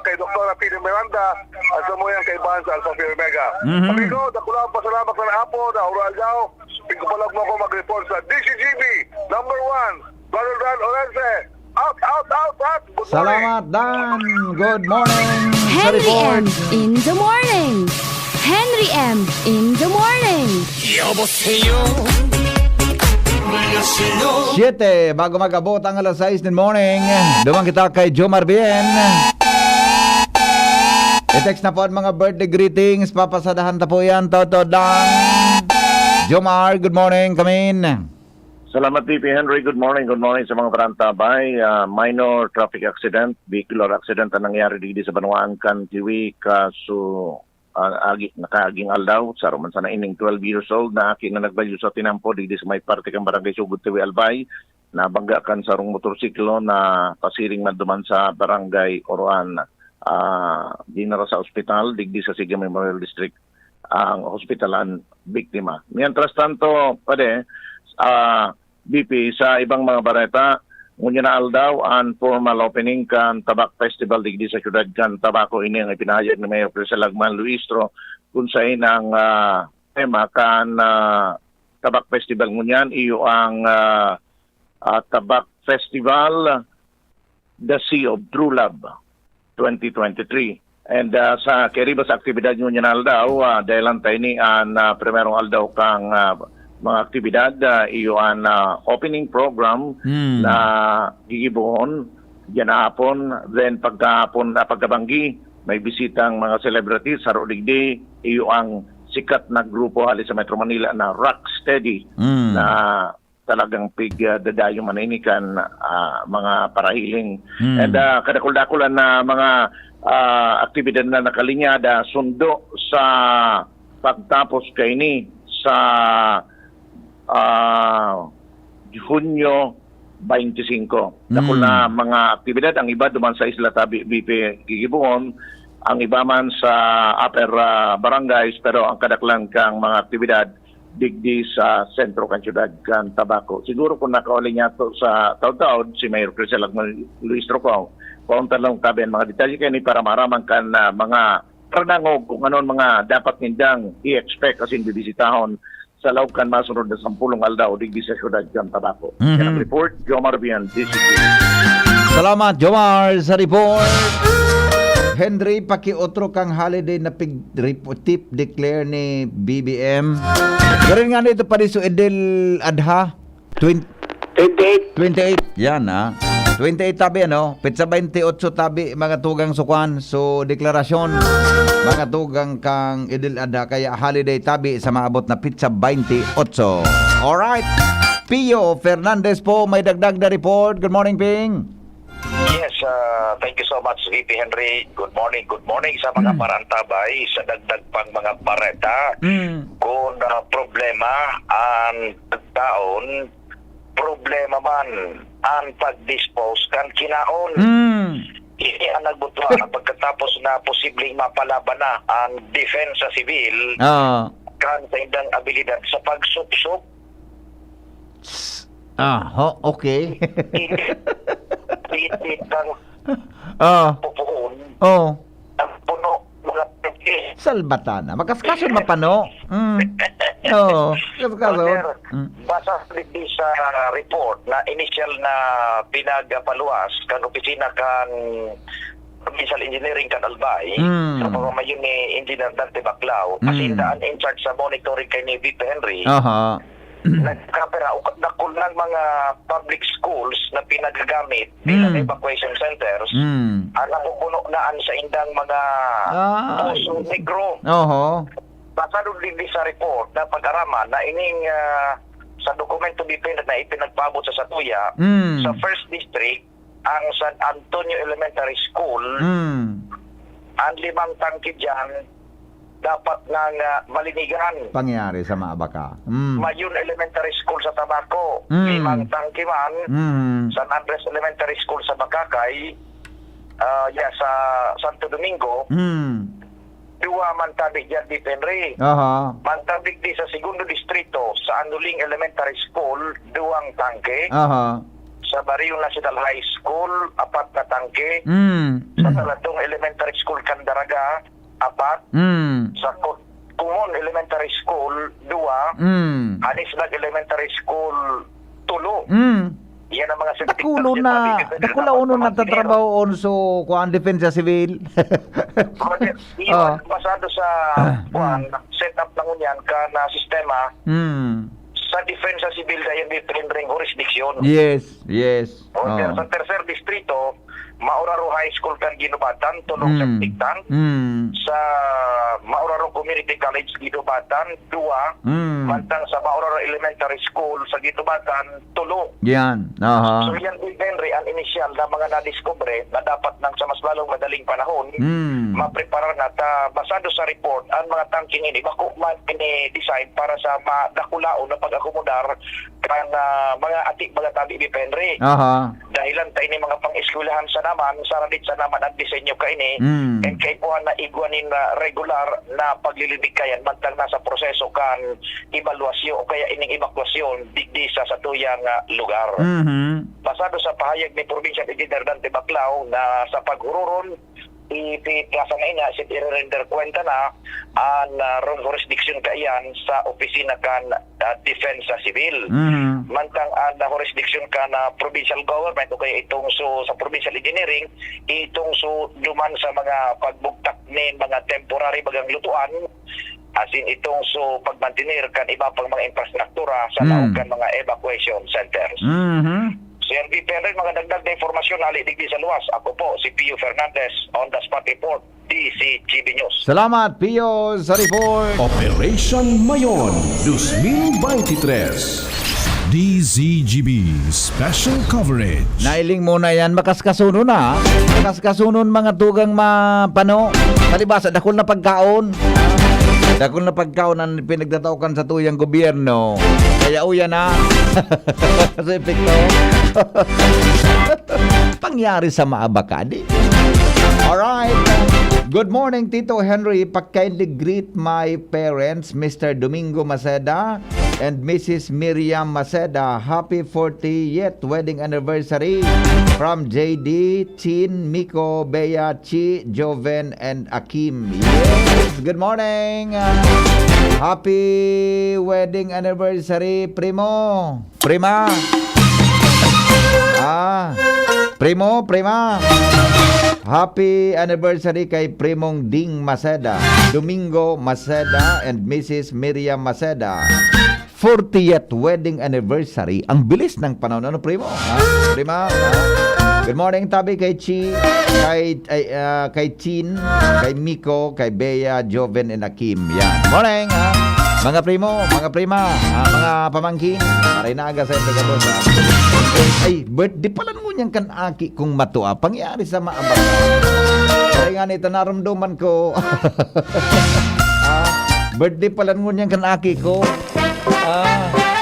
kay Dr. Pino Miranda at sa mga kay Ban sa Alpha Phi Omega. Amigo, dakulang pasalamat ng APO na Ural Daw. Pagpalag mo ako mag-report sa DCGB number 1. Brother Dan Orense, out. Good morning. Salamat, Dan. Good morning. Sa Henry report. M. in the morning. Henry M. in the morning. 7, bago mag-abot ang alas 6 ng morning. Dumang kita kay Jomar Bien. I-text na po ang mga birthday greetings. Papasadahan ta po yan. Toto Dan. Jomar, good morning. Come in. Salamat, VP Henry. Good morning sa mga parantabay. Minor traffic accident, vehicular accident ang nangyari dito sa Banuan kan Tiwi kaso nakaaging aldaw sa roman sa naining 12 years old na akin na nagbalyo sa tinampo dito sa may parte kang barangay Sugod Tiwi Albay nabangga kan sa rong motorsiklo na pasiring maduman sa barangay Oroan. Dinara sa ospital digdi sa Siga Memorial District ang hospitalan biktima. Mientras tanto, BP sa ibang mga bareta, ngunyan na aldaw ang formal opening kan Tabak Festival digdi sa syudad kan Tabaco ini ang ipinahayag ni Mayor Presa Lagman Luistro kung saan ang tema kan Tabak Festival ngunyan iyo ang Tabak Festival The Sea of True Love 2023. And sa keribas aktibidad ngunyan na aldaw, dahil lang tayo ni ang primerong aldaw kang mga aktibidad iyo ang opening program na gigibuhon Diyan hapon, then pagkahapon na pagkabanggi, may bisitang mga celebrities, haro digdi, iyo ang sikat na grupo hali sa Metro Manila na Rocksteady na talagang dadayo maninikan mga parahiling. And kadakul-dakulan na mga aktibidad na nakalinyada sundo sa pagtapos kaini sa Hunyo 25. Dakul na mga aktibidad, ang iba duman sa Isla Tabi, BP Gigibungon, ang iba man sa upper barangays, pero ang kadaklan kang mga aktibidad digdi sa sentro kan syudad kan Tabaco. Siguro kung nakauli niya to sa taud-taud si Mayor Crisel Luis Trocao, paunta lang tabi ang mga detalye kani para maramang kan mga pranangog kung anon mga dapat nindang i-expect kasi bibisitahon sa loob kan masunod na 10 aldaw digdi sa syudad kan Tabaco. Yan ang report, Jomar Bian, DCP. Salamat, Jomar, sa report. Henry, pakiotro kang holiday na tip declare ni BBM. Garin nga nito pa rin so Idil Adha. 28. 28. Yan 28 tabi Pitsa 28 tabi mga tugang sukuan. So deklarasyon mga tugang kang Idil Adha kaya holiday tabi sa maabot na pitsa 28. Alright. Pio Fernandez po may dagdag na report. Good morning, Ping. Yes, thank you so much, VP Henry. Good morning sa mga parantabay, sa dagdag pang mga pareta. Kung problema ang taon, problema man ang pag-dispose kan kinaon. Ini ang nagbutwa pagkatapos na posibleng mapalaban na ang depensa sibil kan sa indang abilidad sa pagsupsup. Okay. Titit kang pupuon ang puno mga pagki. Salbatana. Magkaskason mapano. Kaskason. Basa di sa report na initial na pinagapaluas kan opisina kan Provincial Engineering kan Albay sa pamamayon ni Engineer Dante Baclao kasindaan in charge sa monitoring kay ni VP Henry. Nagkapera nakulang mga public schools na pinagagamit bilang evacuation centers ang napupuno naan sa indang mga Poso Negro. Pasado din sa report na pag-araman na ining sa dokumento dependent na ipinagpabot sa Satuya sa first district ang San Antonio Elementary School ang 5 tangke dyan dapat nang malinigan. Pangyari sa Maabaka. Mayon Elementary School sa Tabaco, 5 tangkiman, San Andres Elementary School sa Bakakay, sa Santo Domingo, 2 mantabig dyan di Penry. Mantabig di sa segundo distrito sa Anuling Elementary School, 2 tangke. Sa Barrio National High School, 4 na tangke. Sa Talatong Elementary School, Candaraga, 4. Sa Kumon Elementary School, 2. Anislag Elementary School, 3. Yan ang mga Dakulo na, na tatrabaho on so kuan defensa civil. Basado sa setup ng unyan ka na sistema sa defensa civil dayon different jurisdiction. Yes. Sa tercer distrito, Mauraro High School kan ginubatan, tulong sa Tiktan. Sa Mauraro Community College ginubatan, 2. Mantang sa Mauraro Elementary School sa ginubatan, 3. Yan. So yan din Henry ang initial na mga nadiskubre na dapat nang sa mas lalong madaling panahon maprepara na basado sa report ang mga tangking ini bako man ini-design para sa madakulao na pag-akomodar kan mga atik mga tabi ni Henry. Dahilan tayo ni mga pang-eskwelahan sa naman, saradit sa naman ang disenyo ka ini, and kay kuha na iguanin na regular na paglilibig kayan, mantang nasa proseso kan evaluasyon o kaya ining evakuasyon digdi sa satuyang lugar. Basado sa pahayag ni Provincial Engineer Dante Baclao na sa paghururon, ipipasa na ina, si i-render kwenta na ang wrong jurisdiction kayan sa opisina kan Defensa Civil. Mantang ang jurisdiction ka na provincial government o kaya itong sa provincial engineering, itong duman sa mga pagbugtak ni mga temporary bagang lutuan, asin itong pagmantinir kan iba pang mga infrastruktura sa laog kan mga evacuation centers. CNP Henry, mga dagdag na informasyon na digdi sa luwas. Ako po, si Pio Fernandez, on the spot report, DCGB News. Salamat, Pio, sa report. Operation Mayon 2023. DZGB Special Coverage. Nailing muna yan, makaskasunon na. Makaskasunon mga tugang mapano. Palibasa, dakol na pagkaon. Dakol na pagkaon ang pinagdatawkan sa tuyang gobyerno. Kaya uyan na. Sa epekto. Pangyari sa maabakadi. Alright. Good morning, Tito Henry. Kindly greet my parents, Mr. Domingo Maceda and Mrs. Miriam Maceda. Happy 40th wedding anniversary from JD, Chin, Miko, Bea, Chi, Joven, and Akim. Yes, good morning. Happy wedding anniversary, Primo. Prima. Prima. Happy anniversary kay Primong Ding Maceda, Domingo Maceda, and Mrs. Miriam Maceda. 40th wedding anniversary. Ang bilis ng panahon. Ano, Primo? Prima? Good morning, tabi kay Chi, kay Chin, kay Miko, kay Bea, Joven, and Akim. Yan. Morning, mga primo, mga prima, mga pamangkin. Maray na aga sa Tagabos. Ay, birthday pala nung niyang kanaki kung matua. Pangyari sa maabang. Kaya nga nito, naramdaman ko. Birthday pala nung niyang kanaki ko.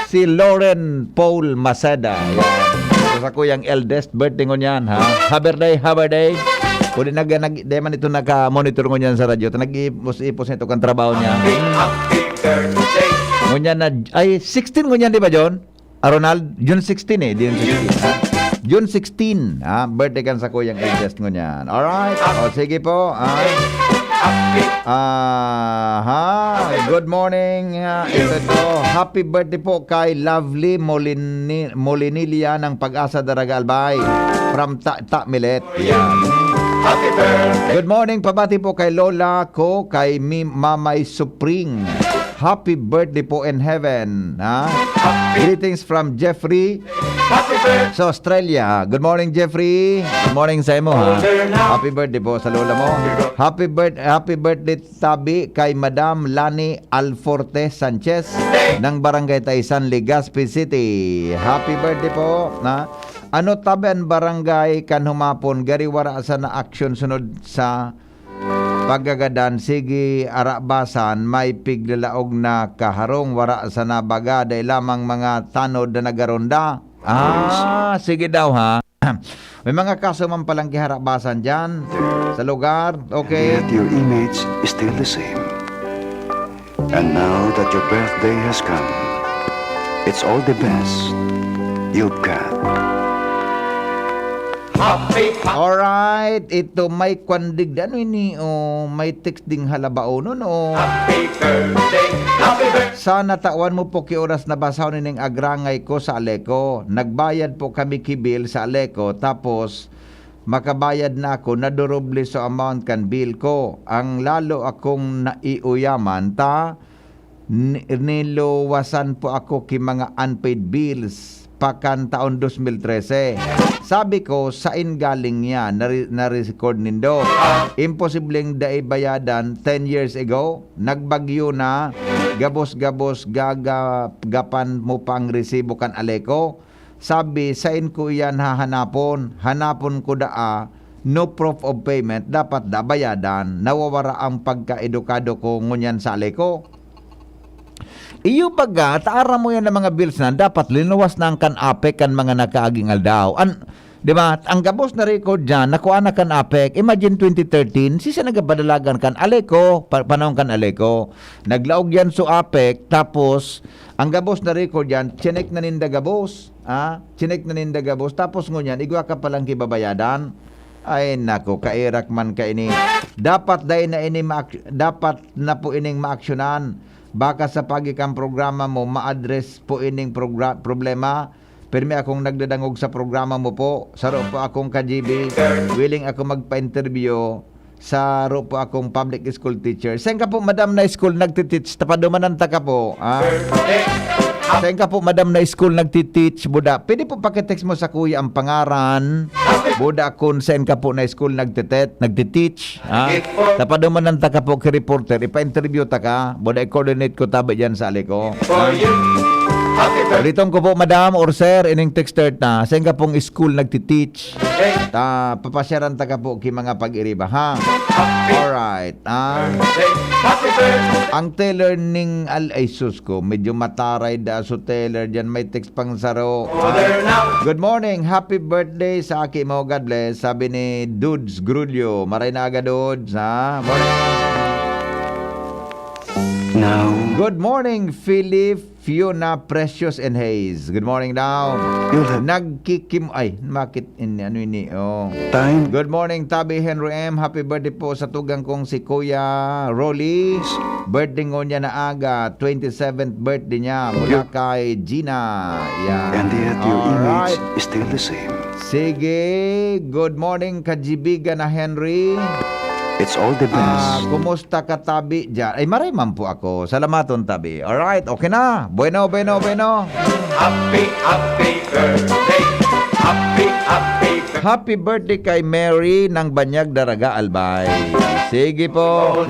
Si Lauren Paul Maceda. Yan. Sa kuyang eldest birthday ko niyan. Happy birthday. Kung nag-deman ito naka-monitor ko niyan sa radyo. Nag-ipos nito kang trabaho niya. Ngunyan na, ay 16 ngunyan, di ba, John? Ronald, June 16 eh. June 16. Birthday kan sa kuyang eldest ngunyan. Alright. O, sige po. Good morning. Ito, happy birthday po kay Lovely Molinilia ng Pag-asa Daraga Albay from Ta Milet. Yan. Happy birthday. Good morning, pabati po kay Lola ko, kay Mamay Supring. Happy birthday po in heaven. Greetings from Jeffrey sa Australia. Good morning, Jeffrey. Good morning sa imo. Happy birthday po sa lola mo. Happy birthday tabi kay Madam Lani Alforte Sanchez ng Barangay Taisan, Legazpi City. Happy birthday po. Ano tabi ang barangay kan humapon gariwara sa na action sunod sa pagagadan, sige arabasan, may piglalaog na kaharong wara sa nabaga, day lamang mga tanod na nagaronda. Sige daw ha. May mga kaso man palang kiharabasan dyan sa lugar. Okay. Yet your image is still the same. And now that your birthday has come, it's all the best you've got. Alright, ito may kwandig ano ini may text ding halabao nun Happy birthday. Sana tawan mo po ki oras na basaw ning agrangay ko sa Aleco. Nagbayad po kami kibil sa Aleco tapos makabayad na ako na doble sa amount kan bill ko. Ang lalo akong naiuyaman niluwasan po ako ki mga unpaid bills pakan taon 2013. Sabi ko, sain galing yan, na-record nindo. Imposibleng daibayadan 10 years ago. Nagbagyo na, gabos-gabos gagapan mo pang resibo kan Aleco. Sabi, sain ko yan hahanapon. Hanapon ko no proof of payment, dapat dabayadan. Nawawara ang pagka-edukado ko ngunyan sa Aleco. Iyo baga, taara mo yan ng mga bills na dapat linuwas na ang kan-apek kan mga nakaaging aldaw. Di ba? Ang gabos na record dyan, nakuha na kan-apek. Imagine 2013, sisa nagapadalagan kan Aleco, panahon kan Aleco. Naglaog yan so apek, tapos ang gabos na record dyan, chinek na ninda gabos. Chinek na ninda gabos, tapos ngunyan, igwa ka palang kibabayadan. Ay nako, kairak man ka ini. Dapat na po ining maaksyonan. Baka sa pagikang programa mo ma-address po ining problema. Permi akong nagdadangog sa programa mo po. Saro po akong ka-GB. Willing ako magpa-interview. Saro po akong public school teacher. Saan ka po, madam na school nagtiteach? Tapadumanan ta ka po. Saan ka po, madam, na school nagtiteach, buda? Pwede po pakitext mo sa kuya ang pangaran. Buda, kung saan ka po na school nagtiteach. Tapaduman ng taka po kay reporter, ipa-interview ta ka. Buda, i-coordinate ko tabi dyan sa aliko. Ulitin ko po, madam or sir, ining texter na, saan ka pong school nagtiteach? Papasyaran ta ka po kay mga pag-iriba, ha? Alright. Ang teller ning ay sus ko, medyo mataray da so teller dyan, may text pang saro. Good morning, happy birthday sa aki mo, God bless. Sabi ni Dudes Grulio, maray na agad Dudes, ha? Morning. Now, Good morning, Philip, Fiona, Precious, and Hayes. Good morning daw. Nagkikim, ay, bakit ano ini? Oh. time. Good morning, Tabi Henry M. Happy birthday po sa tugang kong si Kuya Rolly. Birthday ngo niya na aga, 27th birthday niya mula kay Gina. Yeah. And yet your Alright. image is still the same. Sige, good morning, kajibigan na Henry. It's all the best. Kumusta ka, Tabi? Diyan. Ay, maray man po ako. Salamaton, Tabi. Alright, okay na. Bueno. Happy birthday kay Mary ng Banyag Daraga Albay. Sige po.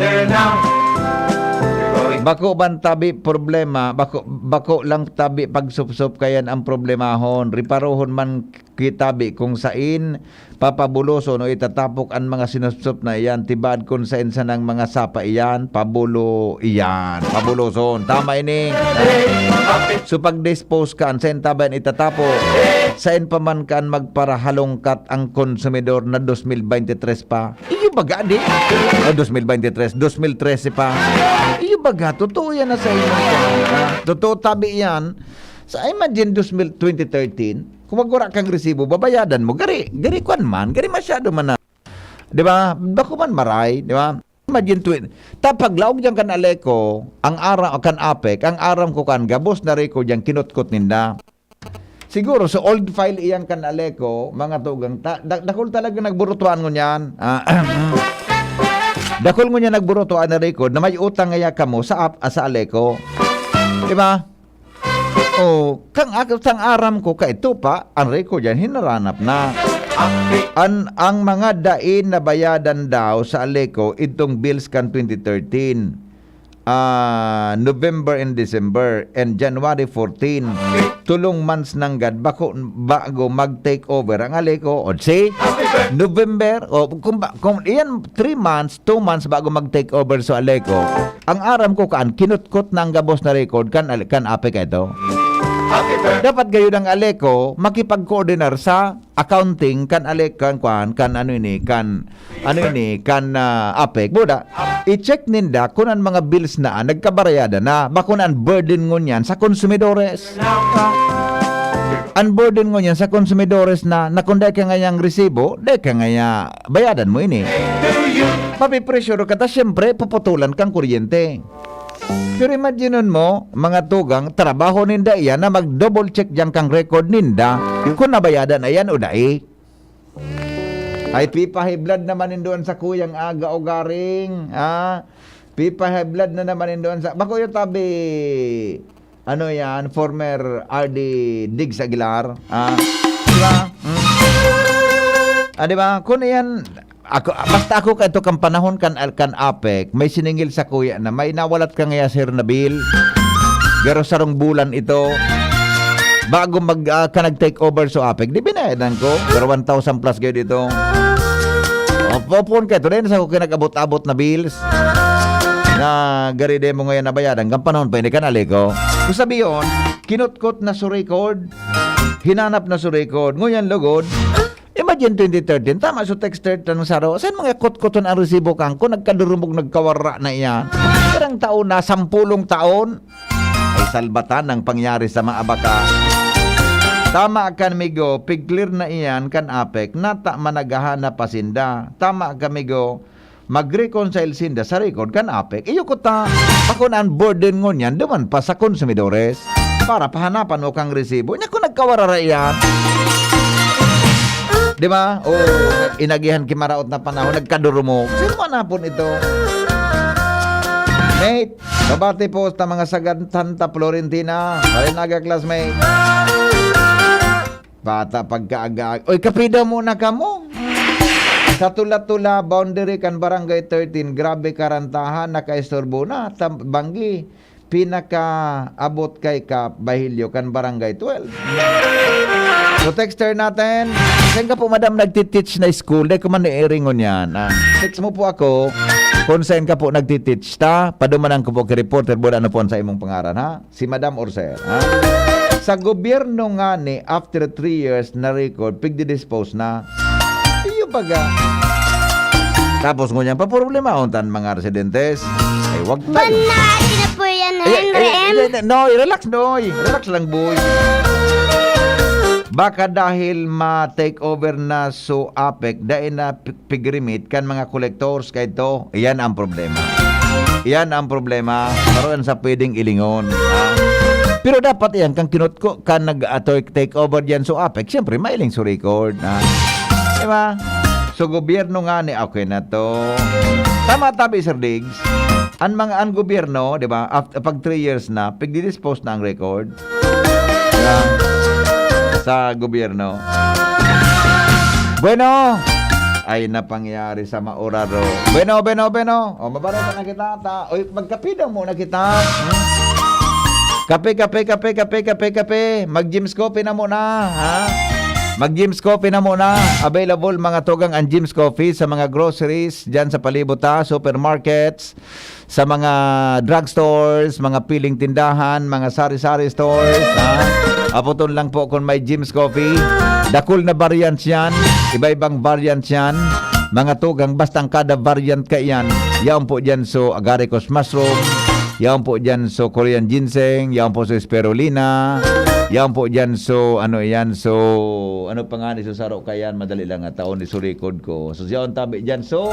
Bako ban tabi problema, bako lang tabi pagsupsup kayan ang problemahon. Riparohon man kitabi kung sain papabuloso no itatapok ang mga sinupsup na iyan, tibad kung sain sanang mga sapa iyan, pabulo iyan, pabuloson. Tama ini. So pag dispose kan sain taban itatapo, sain pa man kan magparahalongkat ang konsumidor na 2023 pa. Iyo baga di? 2023, 2013 pa. Iyo baga, totoo yan na sa inyo. Totoo tabi yan. Sa imagine 2013, kung magwara kang resibo, babayadan mo. Gari kwan man. Gari masyado man na. Di ba? Bako man maray. Di ba? Imagine tapaglaog dyan kan aleko, ang aram kan apek, ang aram ko kan gabos na reko dyan kinutkot ninda. Siguro sa old file iyang kan aleko, mga tugang, dakol talaga nagburutuan ko niyan. Dakol mo niya nagburutuan na record na may utang ngaya ka mo sa aleko. Di ba? O, sang aram ko ka ito pa, ang record yan, hinaranap na. Ang mga dain na bayadan daw sa aleko, itong bills kan 2013. November and December and January 14. Tulong months nang gad bago mag-take over ang aleko. O say, November, kung iyan 3 months, 2 months bago mag-take over sa aleko, ang aram ko kaan, kinutkot ng gabos na record kan apek ito. Dapat gayon ang aleko makipag-coordinar sa accounting kan apek buda i-check ninda kung ang mga bills na nagkabarayada na bakun ang burden ngunyan sa konsumidores. Ang burden ngunyan sa konsumidores na nakunday ka ngayang resibo, de ka ngaya bayadan mo ini. Mapipressure ka ta, syempre puputulan kang kuryente. Pero imagine mo, mga tugang, trabaho ninda iyan na mag-double check dyan kang record ninda kung nabayadan na yan o dahi. Ay, pipa high blood naman nindoon sa kuyang aga o garing. Pipa high blood na naman nindoon sa... Bako yung tabi, ano yan, former RD Diggs Aguilar. Diba? Diba? Kung yan... basta ako kaito kang panahon kan apek, may siningil sa kuya na may nawalat ka ngaya sir na bill. Garo sarong bulan ito. Bago ka nag-take over so apek, di binayadan ko. Garo 1,000 plus kayo dito. Popon kayo, rin sa ako kinag-abot-abot na bills. Na gari de mo ngayon nabayadan, kang panahon pa hindi ka naliko. Kung sabi yun, kinutkot na sa record, hinanap na sa record, nguyan lugod. Imagine 2013, tama so texter tanong saro, saan mga kot-koton ang resibo kang kung nagkadurumog nagkawara na iyan? Karang taon na, 10 taon, ay salbatan ang pangyari sa mga abaka. Tama kan migo, pig-clear na iyan kan apek, nata managahana pasinda. Tama kamigo, mag-reconcile sinda sa record kan apek. Iyo ko ta, ako na ang burden ngunyan, duman pa sa konsumidores, para pahanapan mo kang resibo. Nya kung nagkawara iyan, di ba? O inagihan kimaraot na panahon, nagkadurumog. Sino manapon ito? Mate, Babati po sa mga sagad Santa Florentina. Marinaga classmate. Bata pagkaaga. Oy, kapida muna ka mo. Sa tula-tula, boundary kan Barangay 13, grabe karantahan, nakaistorbo na. Banggi, pinaka-abot kay Kap Bahilyo kan Barangay 12. So, texter natin. Saan ka po, madam, nagtiteach na school? Dahil ko man nairingon yan. Text mo po ako kung saan ka po nagtiteach ta. Padumanan ko po kay reporter. Buwan ano po sa imong pangaran, ha? Si madam or sir, ha? Sa gobyerno nga ni, after 3 years na record, pigdi-dispose na. Iyo baga. Tapos ngunyan pa problema untan mga residentes. Ay wag tayo. Banati na po yan, Henry M. No, relax noy. Relax lang boy. Baka dahil ma-take over na so APEC, dahil na pigrimit kan mga collectors kay to. Iyan ang problema. Iyan ang problema. Karoon sa pwedeng ilingon. Pero dapat yan, kang kinot ko, kan nag-take over dyan so APEC, siyempre mailing so record. Diba? So, gobyerno nga ni, okay na to. Tama tabi, Sir Diggs. Ang gobyerno, di ba, pag 3 years na, pag-dispose na ang record. Diba? Sa gobyerno. Bueno, ay napangyari sa Mauraro. Bueno. O, mabaro pa na kita. Oy, magkapidaw muna kita. Kape. Mag-Jim's Coffee na muna, ha? Mag-Jim's Coffee na muna. Available mga tugang ang Jim's Coffee sa mga groceries, dyan sa palibot supermarkets, sa mga drugstores, mga piling tindahan, mga sari-sari stores. Aputon lang po kung may Jim's Coffee. Dakul na variants yan. Iba-ibang variants yan. Mga tugang, basta kada variant ka yan. Yan po dyan so agaricus mushroom. Yan po dyan so Korean ginseng. Yan po so spirulina. Yan po dyan so ano pa nga ni Susaro kayan, madali lang nga taon ni surikod ko. So yan tabi dyan so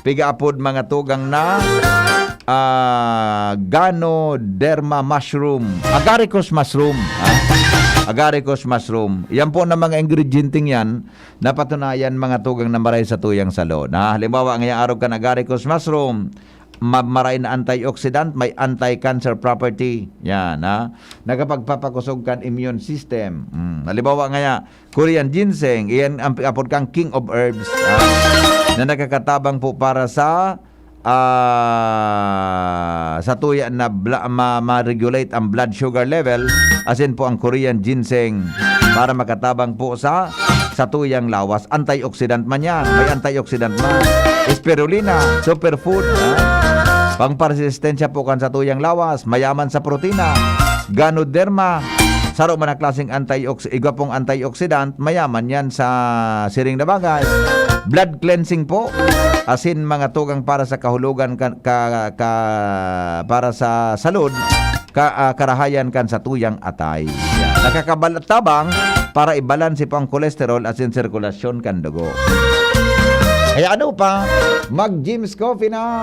piga-apod mga tugang na Ganoderma mushroom. Agaricus mushroom. Agaricus mushroom. Yan po na mga ingredienting yan napatunayan mga tugang na maray sa tuyang salo. Halimbawa, ngayong araw ka agaricus mushroom, maray na antioxidant, may anti-cancer property. Yan, nakapagpapakusog kan immune system. Halimbawa nga, Korean ginseng, iyan ang apod kang king of herbs. Na nakakatabang po para sa tuya na ma-regulate ang blood sugar level, asin po ang Korean ginseng para makatabang po sa tuyang lawas. Antioxidant man yan, may antioxidant man. Spirulina, superfood, pangparesistensya po kan sa tuyang lawas, mayaman sa protina. Ganoderma, saro man ang klaseng iba pong antioxidant, mayaman yan sa siring na bagay. Blood cleansing po, asin mga tugang para sa kahulugan para sa salud, karahayan kan sa tuyang atay. Nakakabatabang para ibalanse po ang kolesterol asin sirkulasyon kan dugo. Kaya ano pa, mag-Jim's Coffee na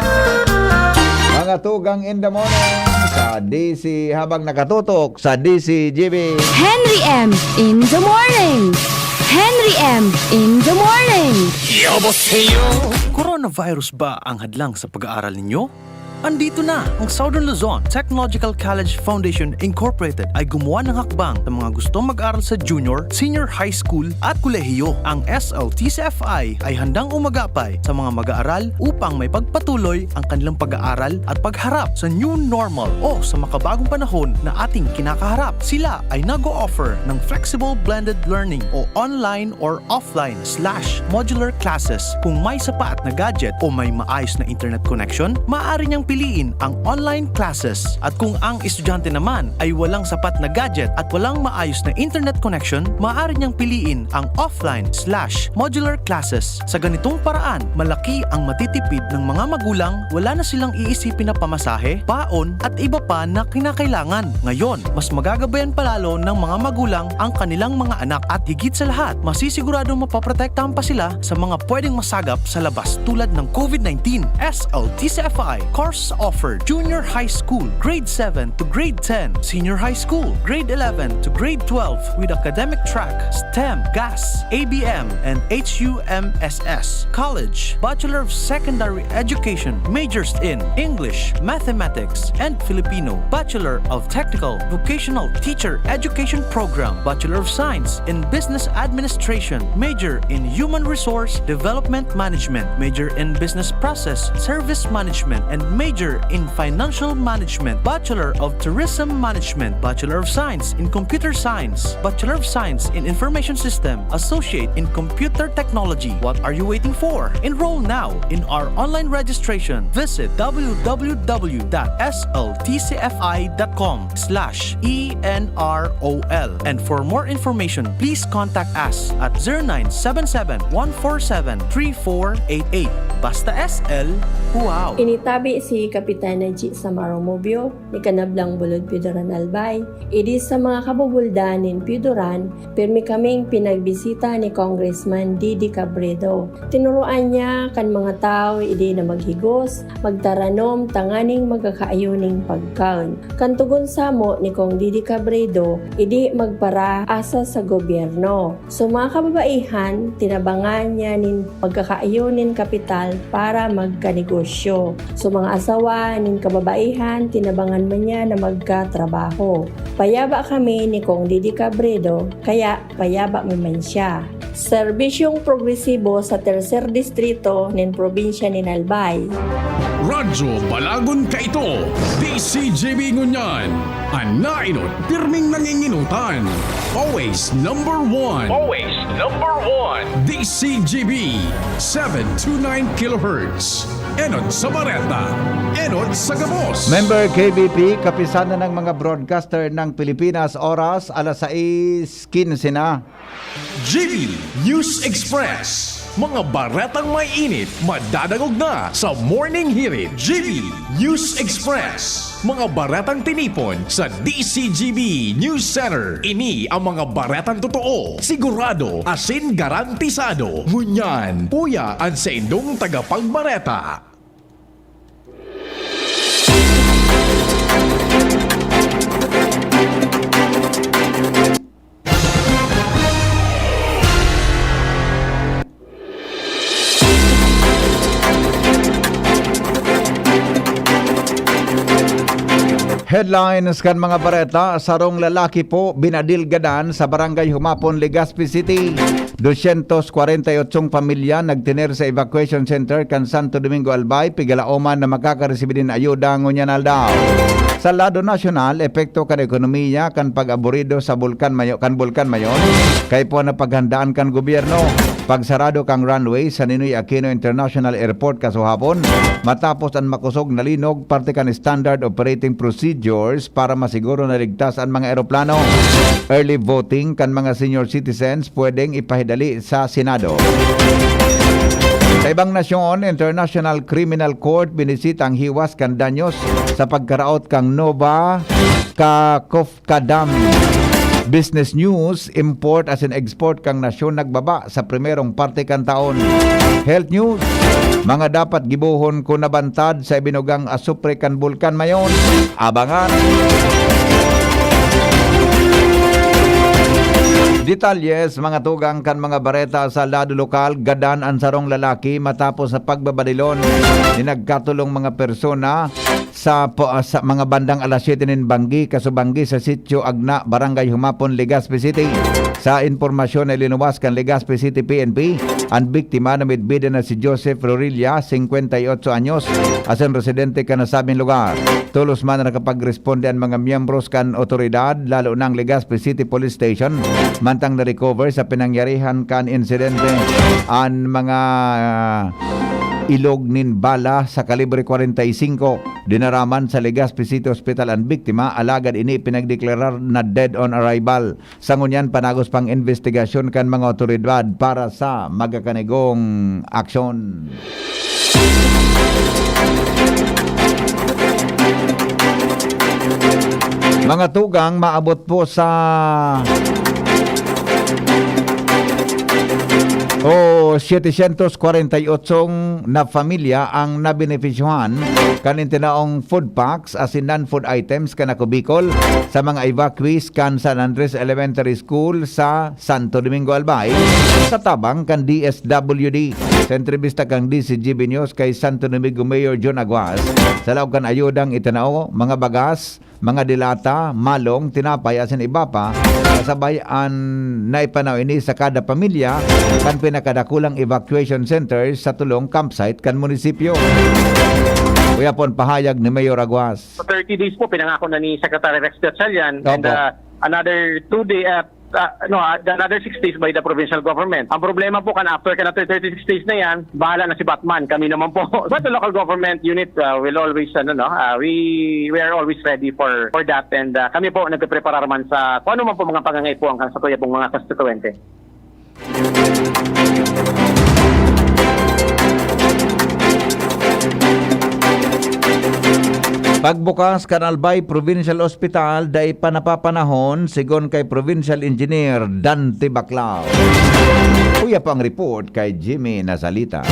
mga tugang in the morning sa DC habang nakatutok sa DCGB. Henry M. in the morning. Henry M. in the morning. Coronavirus ba ang hadlang sa pag-aaral ninyo? Andito na ang Southern Luzon Technological College Foundation Incorporated ay gumawa ng hakbang sa mga gustong mag-aral sa junior, senior high school at kolehiyo. Ang SLTCFI ay handang umagapay sa mga mag-aaral upang may pagpatuloy ang kanilang pag-aaral at pagharap sa new normal o sa makabagong panahon na ating kinakaharap. Sila ay nag-o-offer ng flexible blended learning o online or offline/modular classes. Kung may sapat na gadget o may maayos na internet connection, maaari niyang piliin ang online classes. At kung ang estudyante naman ay walang sapat na gadget at walang maayos na internet connection, maaari niyang piliin ang offline/modular classes. Sa ganitong paraan, malaki ang matitipid ng mga magulang, wala na silang iisipin na pamasahe, baon at iba pa na kinakailangan. Ngayon, mas magagabayan palalo ng mga magulang ang kanilang mga anak at higit sa lahat, masisiguradong mapaprotektahan pa sila sa mga pwedeng masagap sa labas tulad ng COVID-19. SLTCFI Course Course offered: Junior High School, Grade 7 to Grade 10, Senior High School, Grade 11 to Grade 12 with academic track, STEM, GAS, ABM, and HUMSS. College, Bachelor of Secondary Education, majors in English, Mathematics, and Filipino. Bachelor of Technical Vocational Teacher Education Program, Bachelor of Science in Business Administration, major in Human Resource Development Management, major in Business Process Service Management, and major in Financial Management. Bachelor of Tourism Management, Bachelor of Science in Computer Science, Bachelor of Science in Information System, Associate in Computer Technology. What are you waiting for? Enroll now in our online registration. Visit www.sltcfi.com/ENROL. And for more information, please contact us at 0977-147-3488. Basta SL, wow! Initabi si Kapitan G. Samaro Mobio ni Kanablang Bulod Pidoran Albay. Idi sa mga kabubuldan nin Pidoran, pirmi kaming pinagbisita ni Congressman Didi Cabredo. Tinuruan niya kan mga tao idi na maghigos, magtaranom, tanganing magkakaayuning pagkaon. Kantugon samo ni Kong Didi Cabredo, idi magpara asa sa gobyerno. So mga kababaihan, tinabangan niya nin pagkakaayunin kapital para magkanegosyo. So mga asawa nin kababaihan, tinabangan man niya na magkatrabaho. Payaba kami ni Kong Didi Cabredo, kaya payaba man siya. Serbisyong progresibo sa tercer distrito nin probinsya ni Albay. Radyo Balagon ka ito, DCGB Ngunyan, anainot, pirming nanginginutan, always number one, DCGB, 729 kHz, enot sa Bareta, enot sa Gabos. Member KBP, kapisanan ng mga broadcaster ng Pilipinas, oras alas 6:15 na. GB News Express, mga baretang may init, madadagog na sa Morning Hirit. GB News Express, mga baretang tinipon sa DCGB News Center. Ini ang mga baretang totoo, sigurado, asin garantisado. Ngunyan, puya ang sa indong tagapagbareta. Headlines kan mga bareta, sarong lalaki po binadilgadan sa Barangay Humapon, Legazpi City. 248 pamilya nagtiner sa evacuation center kan Santo Domingo Albay, pigalaoman na makakaresibir din ayuda ngunyan daw. Sa lado nasyonal, epekto kan ekonomiya kan pag-aburido sa bulkan mayon, kay po na paghandaan kan gobyerno. Pagsarado kang runway sa Ninoy Aquino International Airport kasuhapon, matapos ang makusog na linog, parte kan standard operating procedures para masiguro na ligtas ang mga eroplano. Early voting kan mga senior citizens pwedeng ipahidali sa Senado. Sa ibang nasyon, International Criminal Court binisita ang hiwas kan danyos sa pagkaraot kang Nova Kakhovka Dam. Business News, import as in export kang nasyon nagbaba sa primerong parte kan taon. Health News, mga dapat gibuhon kung nabantad sa ibinugang asupre kan bulkan mayon. Abangan! Detalyes, mga tugang kan mga bareta sa lado lokal, gadan ang sarong lalaki matapos sa pagbabadilon ni nagkatulong mga persona sa mga bandang alas 7 nin Banggi, Kasubanggi sa Sitio Agna, Barangay Humapon, Legazpi City. Sa informasyon na linuwas kan Legazpi City PNP, ang biktima na midbida na si Joseph Rorilla, 58 anyos, asan residente ka na sabing lugar. Tulos man na nakapag-responde ang mga miyembros kan otoridad, lalo ng Legazpi City Police Station, mantang na-recover sa pinangyarihan kan insidente ang mga ilog nin bala sa kalibre 45 dinaraman sa Legazpi City Hospital ang biktima, alagad ini pinagdeklarar na dead on arrival. Sa ngunyan panagos pang investigasyon kan mga otoridad para sa magakanigong aksyon. Mga tugang, maabot po sa o 748 na pamilya ang nabenefisyuhan kanin tinaong food packs as in non-food items kanako Bicol sa mga evacuees kan San Andres Elementary School sa Santo Domingo Albay sa tabang kan DSWD. Sa entrevista kang DCGB News kay Santo Domingo Mayor John Aguas sa laog kan ayudang itinao mga bagas, mga dilata, malong, tinapay asin iba pa kasabay an naipanaw ini sa kada pamilya kan pinakadakulang evacuation centers sa tulong campsite kan munisipyo. Kuya pon pahayag ni Mayor Aguas. 30 days po pinangako na ni Secretary Rex Gatchalian and another 2 day another 6 days by the provincial government. Ang problema po after 36 days na yan, bahala na si Batman. Kami naman po. But the local government unit will always we are always ready for that and kami po nagpe-prepare man sa kung ano man po mga pangangaipuan sa tuya pong mga konstituente. Pagbukas kan Albay Provincial Hospital day panapapanahon sigon kay Provincial Engineer Dante Baclao. Kuya pang report kay Jimmy Nazalita.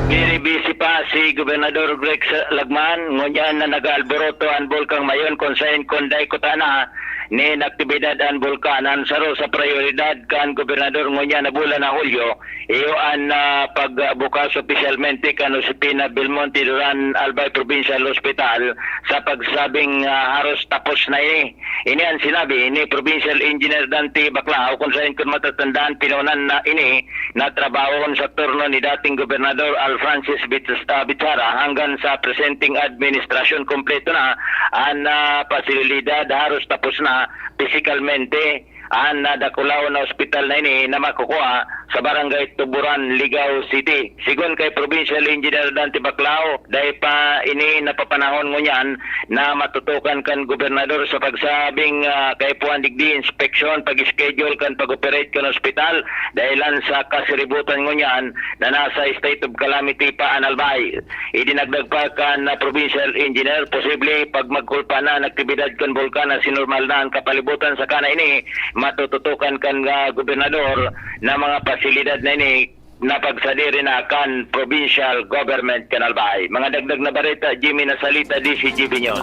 Very busy pa si Gobernador Rex Lagman ngunyan na nag-alboroto ang Bulkang Mayon kung saan kunday kutana ni aktibidad ang bulkanan saro sa prioridad kan Gobernador ngunyan na bulan na Hulyo iyo ang pagbukas opisyalmente kan Josepina Belmonte Duran Albay Provincial Hospital sa pagsabing haros tapos na ini. Ini ang sinabi ni Provincial Engineer Dante Baclao kung saan kung matatandaan pinunan na ini na trabahon sa turno ni dating Gobernador Al Francis Bichara hanggang sa presenting administrasyon kompleto na ang pasilidad haros tapos na physikalmente ang nadakulaw na ospital na ini na makukuha sa barangay Tuburan, Ligao City. Sigon kay Provincial Engineer Dante Baclao, dahil pa ini napapanahon ngunyan na matutukan kan gobernador sa pagsabing kay Puan Digdi inspeksyon pag-schedule kan pag-operate kan ospital dahilan sa kasiributan ngunyan na nasa state of calamity pa ang Albay. Idinagdag pa kan Provincial Engineer, posible pag magkulpa na ang aktibidad kan bulkan na sinormal na ang kapalibutan sa kana ini, matututukan kan gobernador na mga pasilidad na ini na pagsadiri na kan provincial government kan Albay. Mga dagdag na bareta, Jimmy Nazalita, DCGB News.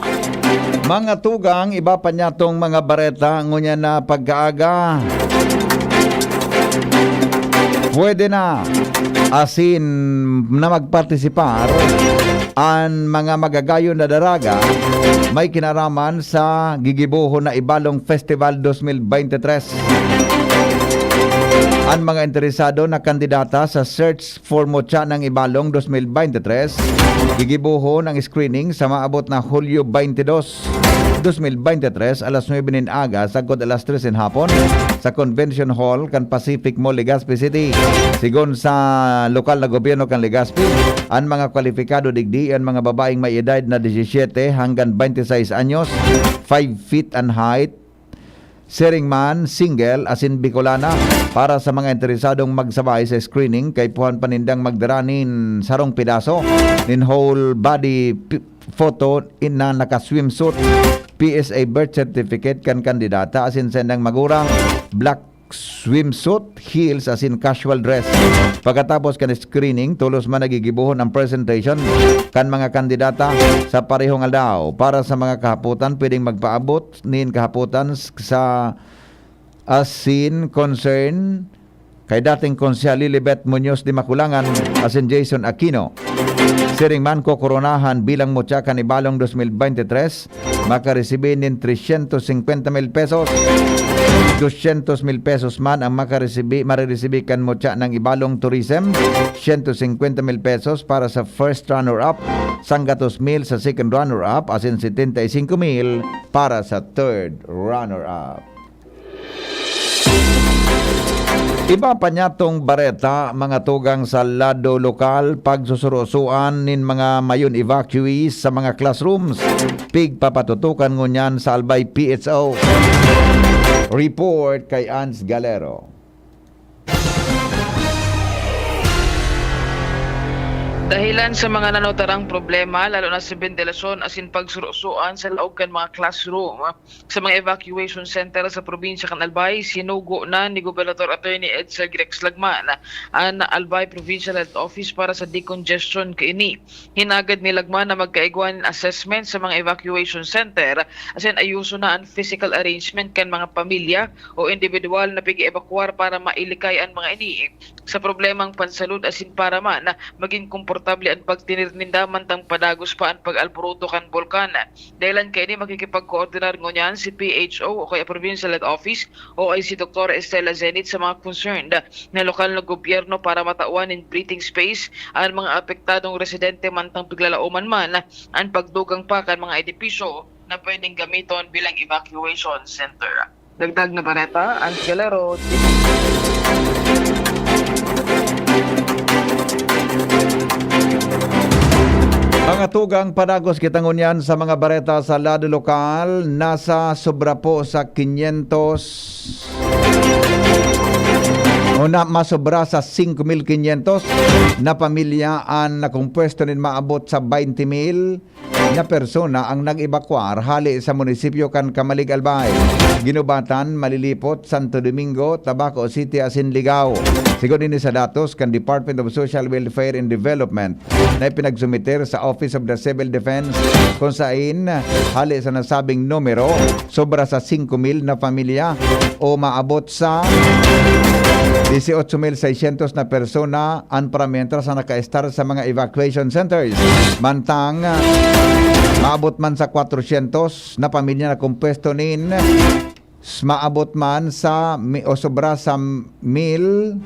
Mga tugang, iba pa niya tong mga bareta ngunya na pagkaaga. Pwede na asin na magpartisipar ang mga magagayon na daraga may kinaraman sa gigibuho na Ibalong Festival 2023. Ang mga interesado na kandidata sa Search for Mocha ng Ibalong 2023, gigibuho ng screening sa maabot na Hulyo 22, 2023 alas 9 nin aga sagod alas 3 in hapon sa Convention Hall kan Pacific Mall, Legazpi City. Sigon sa lokal na gobyerno kan Legazpi, ang mga kwalifikado digdi ang mga babaeng may edad na 17 hanggang 26 anyos, 5 feet and height, Sering man, single, asin Bicolana. Para sa mga interesadong magsabay sa screening, kay puhan panindang magdaranin sarong pidaso in whole body photo in na naka-swimsuit, PSA birth certificate kan kandidata asin sendang magurang black swimsuit, heels asin casual dress. Pagkatapos kan screening, tulos man nagigibuhon ang presentation kan mga kandidata sa parehong aldaw. Para sa mga kahaputan, pwedeng magpaabot nin kahaputan sa asin concern kay dating konsyal Lilibet Muñoz de Maculangan asin Jason Aquino. Siring man ko koronahan bilang mutya kan Ibalong 2023, makaresibin nin 350,000 pesos. 200,000 pesos man ang mariresibi kan mutya ng Ibalong Tourism, 150,000 pesos para sa first runner-up, 100,000 sa second runner-up, asin 75,000 para sa third runner-up. Iba pa niya tong bareta, mga tugang sa lado lokal, pagsusurusuan nin mga mayon evacuees sa mga classrooms. Pig papatutukan ngunyan sa Albay PHO. Report kay Ans Galero. Dahilan sa mga nanotarang problema, lalo na sa ventilasyon asin pagsurusuan sa laog kan mga classroom sa mga evacuation center sa probinsya kan Albay, sinugo na ni Gobernador Attorney Edsel Grex Lagman ang Albay Provincial Health Office para sa decongestion kaini. Hinagad ni Lagman na magkaigwan assessment sa mga evacuation center asin ayuso na ang physical arrangement kan mga pamilya o individual na pigi-evacuar para mailikay ang mga ini sa problemang pansalud asin para man maging komportable ang pagtinirninda mantang padagos pa ang pag-alboroto kan bulkan. Dahilan kay ini makikipag-coordinar ngunyan si PHO o kaya Provincial Health Office o ay si Dr. Estela Zenit sa mga concerned na lokal na gobyerno para matawan in breathing space ang mga apektadong residente mantang piglalauman man ang pagdugang pa kan mga edipisyo na pwedeng gamiton bilang evacuation center. Dagdag na bareta, Angela Road. Mga tugang padagos kitangunyan sa mga bareta sa lado lokal, nasa sobra po sa 500 o na masobra sa 5,500 na pamilya ang nakumpuesto nin maabot sa 20,000 na persona ang nag-evacuar hali sa munisipyo kan Kamalig Albay, Ginubatan, Malilipot, Santo Domingo, Tabaco City asin Ligao. Sigon din sa datos kan Department of Social Welfare and Development na ipinagsumiter sa Office of the Civil Defense kung saan hali sa nasabing numero sobra sa 5,000 na pamilya o maabot sa 18,600 na persona ang paramento sa naka-estar sa mga evacuation centers. Mantang maabot man sa 400 na pamilya na kumpuesto nin maabot man sa o sobra sa 1,500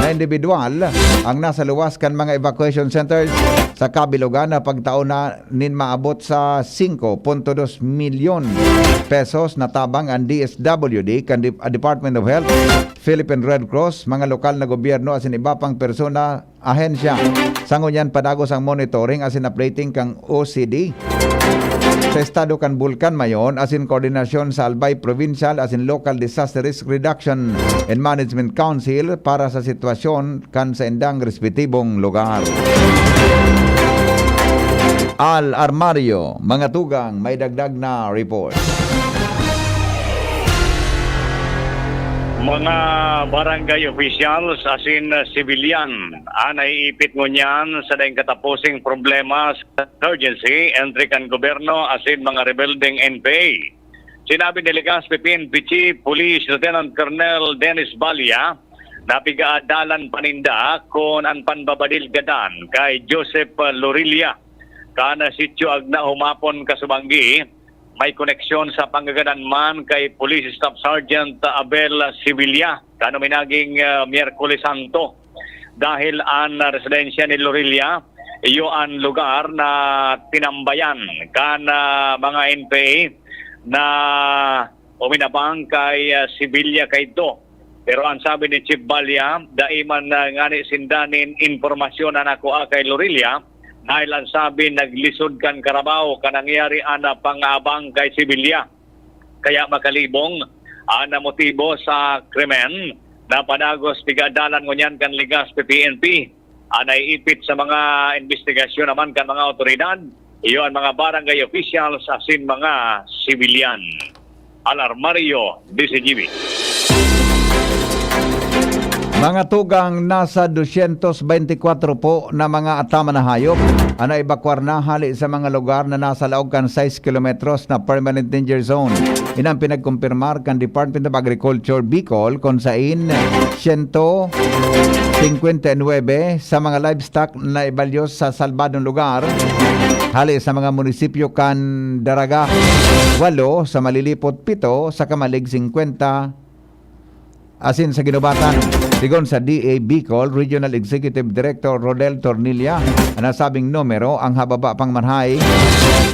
na individual ang nasa luwas kan mga evacuation centers sa kabilugan na pagtaon na nin maabot sa 5.2 milyon pesos na tabang ang DSWD kan Department of Health, Philippine Red Cross, mga lokal na gobyerno asin iba pang persona, ahensya. Sangunyan padagos ang monitoring asin updating kang OCD sa estado kan Bulkan mayon asin koordinasyon sa Albay Provincial asin Local Disaster Risk Reduction and Management Council para sa sitwasyon kan sa indang respetibong lugar. Al Armario, mga tugang, may dagdag na report. Mga barangay officials asin civilian anay ipit ngunyan sa daing katapusing problema sa urgency entry kan gobyerno asin mga rebuilding NPA. Sinabi ni Legazpi PNP Chief Police Lieutenant Colonel Dennis Balia na pigaadalan paninda kon ang panbabadil gadan kay Joseph Lorilia kana sityo agna humapon kasubanggi. May koneksyon sa panggagadan man kay Police Staff Sergeant Abel Sevilla kano minaging Miyerkules Santo dahil ang residensya ni Lorilia iyo ang lugar na tinambayan kan mga NPA na uminabang kay Sevilla kay ito. Pero ang sabi ni Chief Balia daiman ngani sindanin informasyon na nakuha kay Lorilia dahil ang sabi naglisod kan Carabao kanangyari ana pangabang kay Sevilla. Kaya makalibong ana motibo sa krimen na padagos pigadalan ngunyan kan Legazpi PNP. Anay ipit sa mga investigasyon naman kan mga otoridad. Iyo ang mga barangay officials asin mga civilian. Alarmario, DCGB. Mga tugang, nasa 224 po na mga atama na hayop ang evacuar na hali sa mga lugar na nasa laog kan 6 kilometros na permanent danger zone. Inang pinagkumpirmar kan Department of Agriculture Bicol kung saan 159 sa mga livestock na ibalyos sa salbadong lugar hali sa mga munisipyo kan Daraga 8, sa Malilipot 7, sa Kamalig 50 asin sa Ginubatan. Sigon sa DA Bicol Regional Executive Director Rodel Tornilla, ang nasabing numero ang hababa pang manhay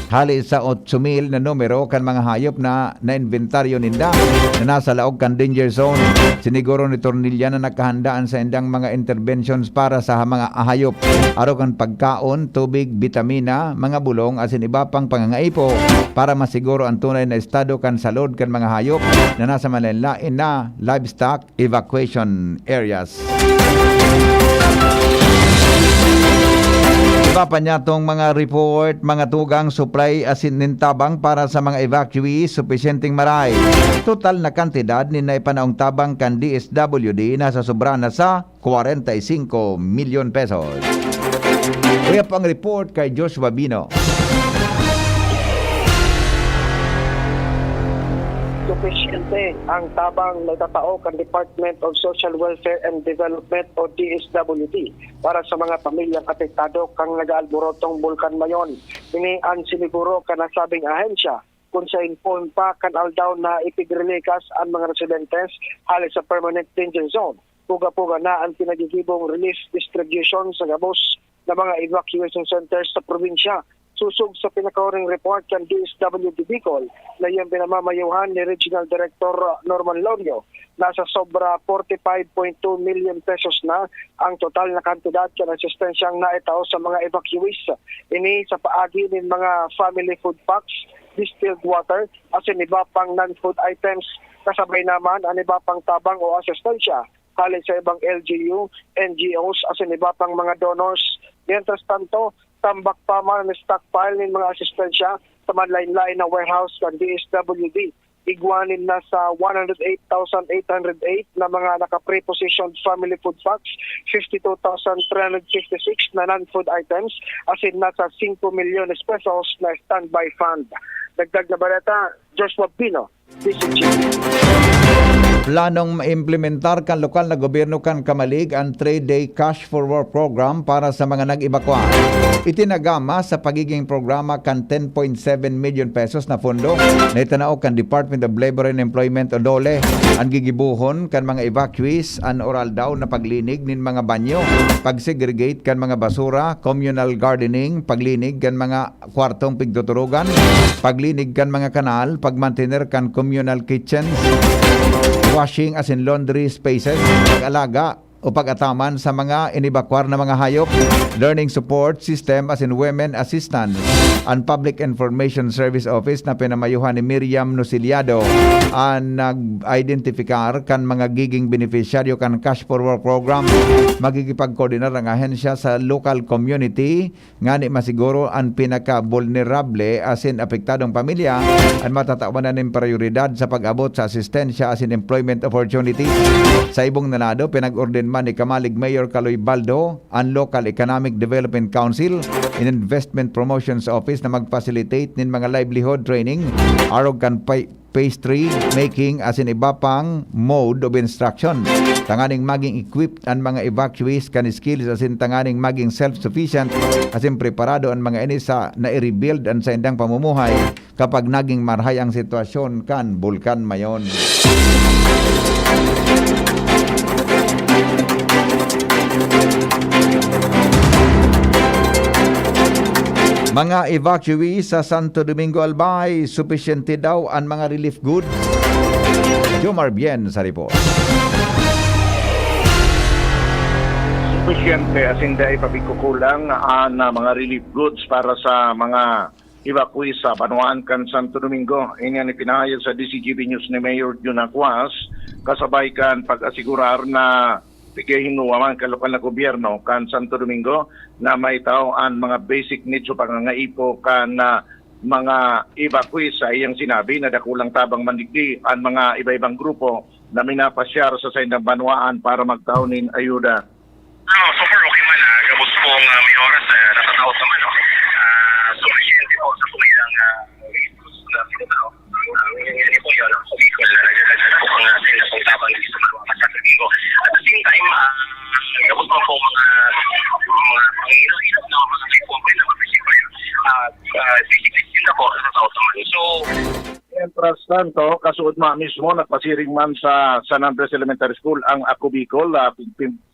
hali sa 8,000 na numero kan mga hayop na inventaryo ninda na nasa laog kan danger zone. Siniguro ni Tornilla na nakahandaan sa indang mga interventions para sa mga hayop aro kan pagkaon, tubig, bitamina, mga bulong asin iba pang pangangaipo para masiguro ang tunay na estado kan salud kan mga hayop na nasa malalain na livestock evacuation areas. Iba pa niya tong mga report, mga tugang supply asin nintabang para sa mga evacuees, supisyenteng maray. Total na kantidad ni naipanaong tabang kan DSWD nasa sobra na sa 45 milyon pesos. Kaya pang report kay Joshua Bino. Supisyente ang tabang na itatao kan Department of Social Welfare and Development o DSWD para sa mga pamilyang apektado kang nag-aalborotong Bulkan Mayon. Ini ang siniguro kan nasabing ahensya kung sa inform pa kan aldaw na ipigrelikas ang mga residentes halos sa permanent danger zone. Puga-puga na ang pinagigibong relief distribution sa gabos ng mga evacuation centers sa probinsya. Susog sa pinakauring report kan DSWD Bicol na iyang pinamamayuhan ni Regional Director Norman Lorio, nasa sobra 45.2 million pesos na ang total na kantidad kan asistensyang naitao sa mga evacuees. Ini sa paagi ng mga family food packs, distilled water, asin iba pang non-food items, kasabay naman ang iba pang tabang o asistensya halin sa ibang LGU, NGOs, asin iba pang mga donors. Mientras tanto, tambak pa man ang stockpile ng mga asistensya sa manlain-lain na warehouse ng DSWD. Iguanin na sa 108,808 na mga naka-prepositioned family food packs, 52,356 na non-food items, asin na sa 5 milyon pesos na standby fund. Dagdag na baleta, Joshua Pino, DCG. Planong maimplementar kan lokal na gobyerno kan Kamalig ang 3-day cash for work program para sa mga nag-ibakwa. Itinagama sa pagiging programa kan 10.7 million pesos na pondo na itanao kan Department of Labor and Employment o DOLE. Ang gigibuhon kan mga evacuees an oral daw na paglinig nin mga banyo, pagsegregate kan mga basura, communal gardening, paglinig kan mga kwartong pigtuturugan, paglinig kan mga kanal, pagmantener kan communal kitchens, washing as in laundry spaces, pag-alaga o pag-ataman sa mga inibakwar na mga hayop, learning support system as in women assistance, and Public Information Service Office na pinamayuhan ni Miriam Nusiliado ang nag-identifikar kan mga giging beneficiaryo kan Cash for Work program. Magigipag-coordinar ang ahensya sa local community nga ni masiguro ang pinaka-vulnerable as in apektadong pamilya ang matatawanan ng prioridad sa pag-abot sa asistensya as in employment opportunities. Sa ibong nanado, pinag-orden man ni Kamalig Mayor Caloy Baldo ang Local Economic Development Council in Investment Promotions Office na mag-facilitate nin mga livelihood training, arog kan pastry making as in iba pang mode of instruction. Tanganing maging equipped ang mga evacuees kan skills as in tanganing maging self-sufficient as in preparado ang mga ini sa na-rebuild ang sa indang pamumuhay kapag naging marhay ang sitwasyon kan Bulkan Mayon. Mga evacuees sa Santo Domingo Albay, supisyente daw ang mga relief goods. Jomar Bien sa report. Supisyente as in dahil pabikukulang ang mga relief goods para sa mga evacuees sa Banuan kan Santo Domingo. Iyan ipinahayag sa DCGB News ni Mayor Jun Aquas, kasabay kan pag-asigurar na hinuwaman kan lokal na gobyerno kan Santo Domingo na may tao ang mga basic needs o pangangaipo kan mga evacuees sa iyang sinabi na dakulang tabang mandigdi ang mga iba-ibang grupo na minapasyar sa saindang banwaan para magtaunin ayuda. Super okay man. Gabos pong may oras natataot naman. No? Sumisyente po sa kumilang na pinatao. Yan po yun. Ang kumikol na nagdadala po ang sila pong tabang naging sa Manuang sa Domingo. At the same time, gabos po mga pangilang na mga may na mag-receive yun. Basically, sila po natataot naman. So, Mientras tanto, kasuod mismo, nagpasiring man sa San Andres Elementary School ang Ako Bicol,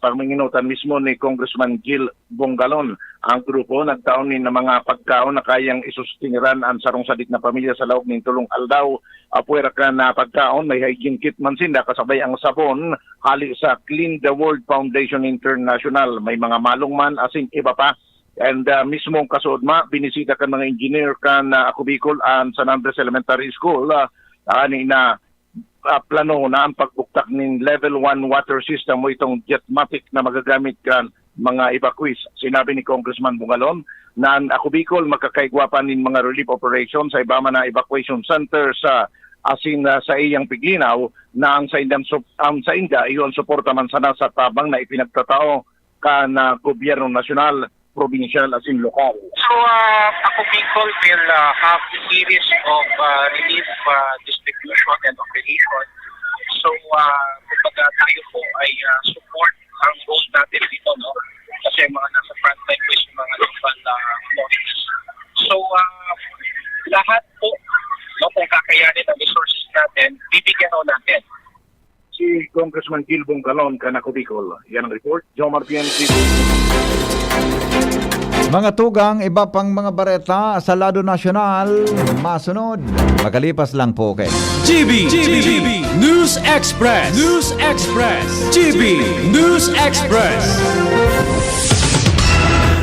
pagminginutan mismo ni Congressman Gil Bongalon. Ang grupo nagtaon ng mga pagkaon na kayang isustingiran ang sarong sadik na pamilya sa loob ng tulong aldaw. Apuera ka na pagkaon, may hygiene kit man sinda, kasabay ang sabon, hali sa Clean the World Foundation International. May mga malong man, asing iba pa. And mismong kasuod binisita kan mga engineer kan Ako Bicol ang San Andres Elementary School plano na ang pagbuktak ng level 1 water system mo itong jetmatic na magagamit kan mga evacuees. Sinabi ni Congressman Bungalon na ang Ako Bicol makakaigwapan nin mga relief operations sa iba man na evacuation center sa asin sa iyang Piglinaw na ang sa India iyon suporta man sana sa tabang na ipinagtatao ka na gobyerno nasyonal, provincial asin lokal. So, Ako Bicol will have a series of relief distribution and operation. So, kumbaga tayo po ay support ang role natin dito, no? Kasi mga nasa frontline po yung mga local authorities. So, lahat po, no, kung kakayanin ang resources natin, bibigyan ho natin. Si Congressman Gil Bungalon ka na Ako Bicol. Yan ang report. Jomar PNC. Mga tugang, iba pang mga bareta sa lado nasyonal, masunod. Magalipas lang po kay GB News Express. News Express. GB News Express.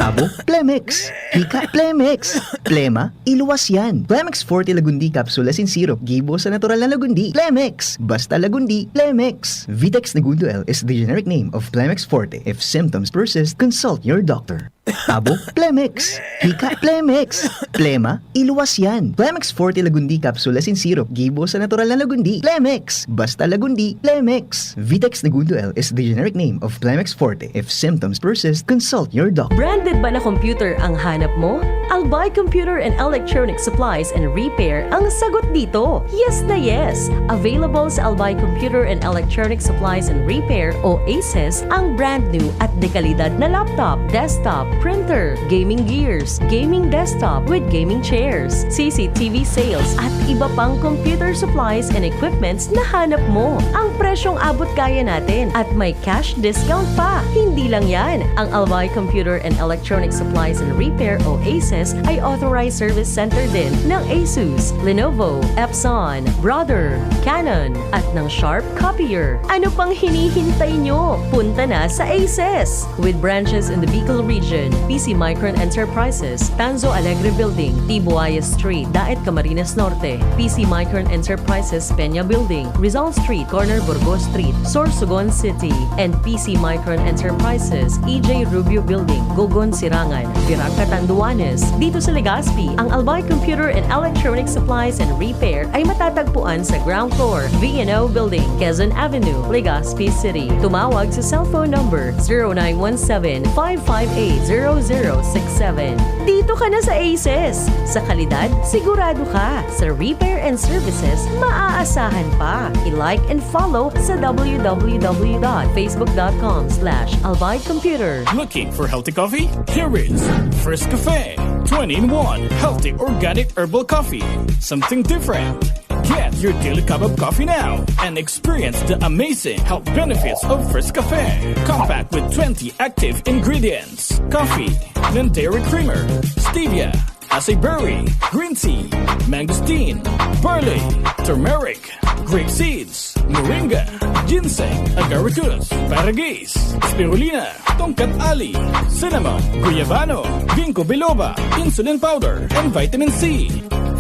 Tabo, Plemex. Hika, Plemex. Plema, iluwas yan. Plemex Forte Lagundi Capsule Asin Syrup. Gibo sa natural na lagundi. Plemex. Basta lagundi. Plemex. Vitex Negundo L is the generic name of Plemex Forte. If symptoms persist, consult your doctor. Tabo, Plemex. Hika, Plemex. Plema, iluwas yan. Plemex Forte Lagundi Capsule Asin Syrup. Gibo sa natural na lagundi. Plemex. Basta lagundi. Plemex. Vitex Negundo L is the generic name of Plemex Forte. If symptoms persist, consult your doctor. Branded ba na computer ang hanap mo? Albay Computer and Electronic Supplies and Repair ang sagot dito. Yes na yes! Available sa Albay Computer and Electronic Supplies and Repair o ACES ang brand new at dekalidad na laptop, desktop, printer, gaming gears, gaming desktop with gaming chairs, CCTV sales at iba pang computer supplies and equipments na hanap mo. Ang presyong abot kaya natin at may cash discount pa. Hindi lang yan. Ang Albay Computer and Electronic Supplies and Repair o ACES ay authorized service center din ng ASUS, Lenovo, Epson, Brother, Canon at ng Sharp Copier. Ano pang hinihintay nyo? Punta na sa ACES! With branches in the Bicol region, PC Micron Enterprises, Tanzo Alegre Building, Tibuaya Street, Daet Camarines Norte, PC Micron Enterprises, Peña Building, Rizal Street, Corner Burgos Street, Sorsogon City, and PC Micron Enterprises, EJ Rubio Building, Gogon Sirangan, Virac Catanduanes. Dito sa Legazpi, ang Albay Computer and Electronic Supplies and Repair ay matatagpuan sa ground floor, V&O Building, Quezon Avenue, Legazpi City. Tumawag sa cellphone number 0917-558-0067. Dito ka na sa ACES. Sa kalidad, sigurado ka. Sa repair and services, maaasahan pa. I-like and follow sa www.facebook.com/albaycomputer. Looking for healthy coffee? Here is First Cafe 20-in-1 healthy organic herbal coffee. Something different. Get your daily cup of coffee now and experience the amazing health benefits of First Cafe. Compact with 20 active ingredients. Coffee, then dairy creamer, stevia, acai berry, green tea, mangosteen, barley, turmeric, grape seeds, moringa, ginseng, agaricus, paragis, spirulina, tongkat ali, cinnamon, guyabano, ginkgo biloba, insulin powder, and vitamin C.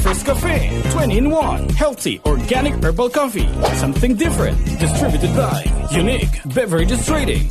First Cafe 20-in-1 healthy organic herbal coffee. Something different. Distributed by Unique Beverages Trading.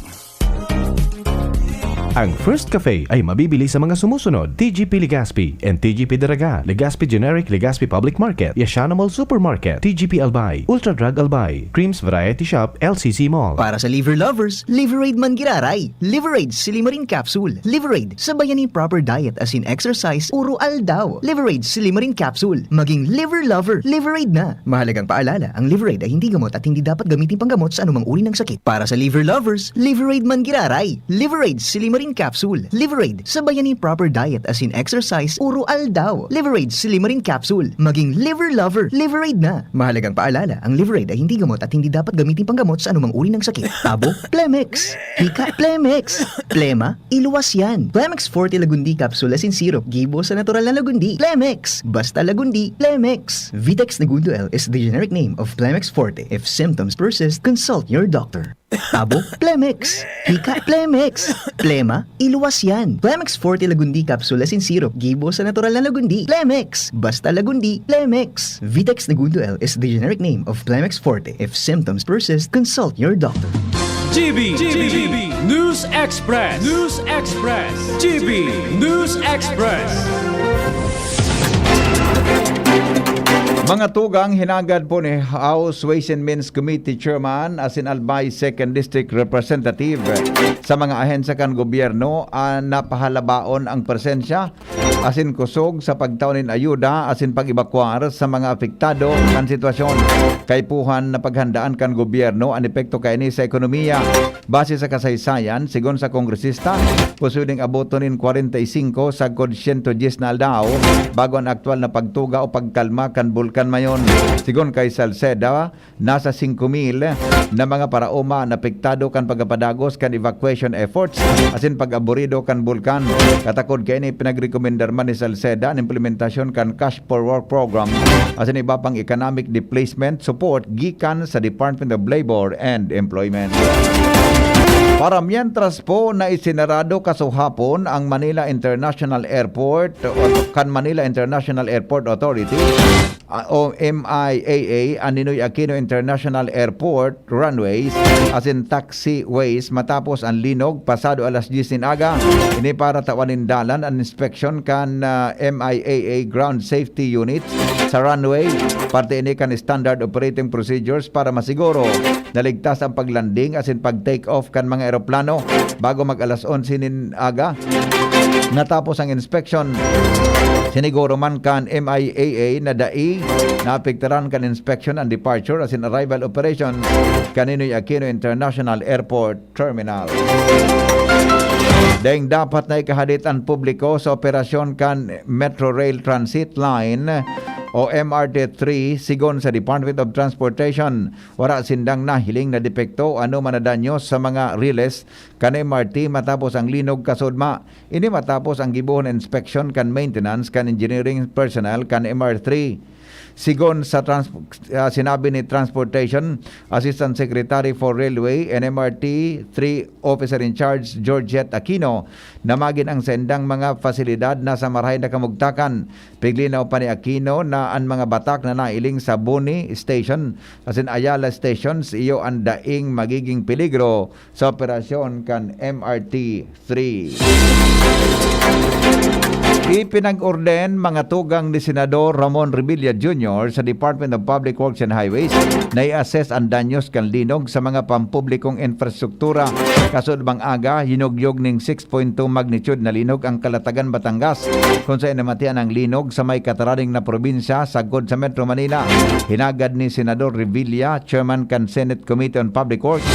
Ang First Cafe ay mabibili sa mga sumusunod: TGP Legazpi and TGP Daraga, Legazpi Generic, Legazpi Public Market, Yashana Mall Supermarket, TGP Albay, Ultra Drug Albay, Creams Variety Shop, LCC Mall. Para sa liver lovers, Liverade Mangiraray, Liverade Silimarin Capsule, Liverade sa bayani proper diet as in exercise, uro aldaw, Liverade Silimarin Capsule, maging liver lover, Liverade na. Mahalagang paalala, ang Liverade ay hindi gamot at hindi dapat gamitin panggamot sa anumang uri ng sakit. Para sa liver lovers, Liverade Mangiraray, Liverade Silimarin Capsule, Liverade sa bayani proper diet as in exercise, uro aldaw, Liverade Silimarin Capsule, maging liver lover, Liverade na. Mahalagang paalala, ang Liverade ay hindi gamot at hindi dapat gamitin panggamot sa anumang uri ng sakit. Tabo, Plemex. Hika, Plemex. Plema, iluwas yan. Plemex Forte Lagundi Capsule Asin Syrup. Gibo sa natural na lagundi. Plemex. Basta lagundi. Plemex. Vitex Negundo L is the generic name of Plemex Forte. If symptoms persist, consult your doctor. Tabo, Plemex. Hika, Plemex. Plema, iluwas yan. Plemex Forte Lagundi Capsule Asin Syrup. Gibo sa natural na lagundi. Plemex. Basta lagundi. Plemex. Vitex Negundo L is the generic name of Plemex Forte. If symptoms persist, consult your doctor. GB News Express. News Express. GB News Express. Mga tugang hinagad po ni House Ways and Means Committee Chairman Asin Albay 2nd District Representative sa mga ahensya kan gobyerno napahalabaon ang presensya asin kusog sa pagtaunin ayuda asin pag-evakuar sa mga apektado kan sitwasyon. Kaipuhan na paghandaan kan gobyerno ang epekto kaini sa ekonomiya. Base sa kasaysayan, sigon sa kongresista, posibleng abotonin 45 sa kod 110 na aldaw bago ang aktual na pagtuga o pagkalma kan bulkan mayon. Sigon kay Salceda, nasa 5,000 na mga paraoma na apektado kan pagapadagos kan evacuation efforts asin pag-aborido kan bulkan. Katakod kay ni pinagrekomendar man ni Salceda ang implementasyon kan Cash for Work program asin iba pang economic displacement support gikan sa Department of Labor and Employment. Para mientras po na isinarado kasuhapon ang Manila International Airport o kan Manila International Airport Authority o MIAA ang Ninoy Aquino International Airport runways as in taxiways matapos ang linog pasado alas 10 aga. Ini para tawanin dalan ang inspection kan MIAA ground safety units sa runway. Parte ini kan standard operating procedures para masiguro na ligtas ang paglanding as in pag-take off kan mga eroplano bago mag alas 11 nin aga. Natapos ang inspection, siniguro man kan MIAA na dai na apektaran kan inspection and departure as in arrival operation kaninoy Aquino International Airport Terminal. Dahil dapat na ikahadit ang publiko sa operasyon kan Metro Rail Transit Line o MRT3 sigon sa Department of Transportation. Wala sindang nahiling na depekto ano man na danyo sa mga riles kan MRT matapos ang linog kasudma. Ini matapos ang gibuhon inspection kan maintenance kan engineering personnel kan MR3. Sigon sa sinabi ni Transportation Assistant Secretary for Railway and MRT 3 Officer in Charge Georgette Aquino, namagin ang sendang mga fasilidad na sa marahay na kamugtakan. Piglinaw pa ni Aquino na ang mga batak na nailing sa Boni Station as in Ayala Stations iyo ang daing magiging peligro sa operasyon kan MRT 3. Ipinag-orden mga tugang ni Senador Ramon Revilla Jr. sa Department of Public Works and Highways na i-assess ang danyos kan linog sa mga pampublikong infrastruktura. Kasud bang aga, hinugyog ning 6.2 magnitude na linog ang Kalatagan, Batangas kung saan namatian ang linog sa may kataraning na probinsya sagod sa Metro Manila. Hinagad ni Senador Revilla, Chairman kan Senate Committee on Public Works,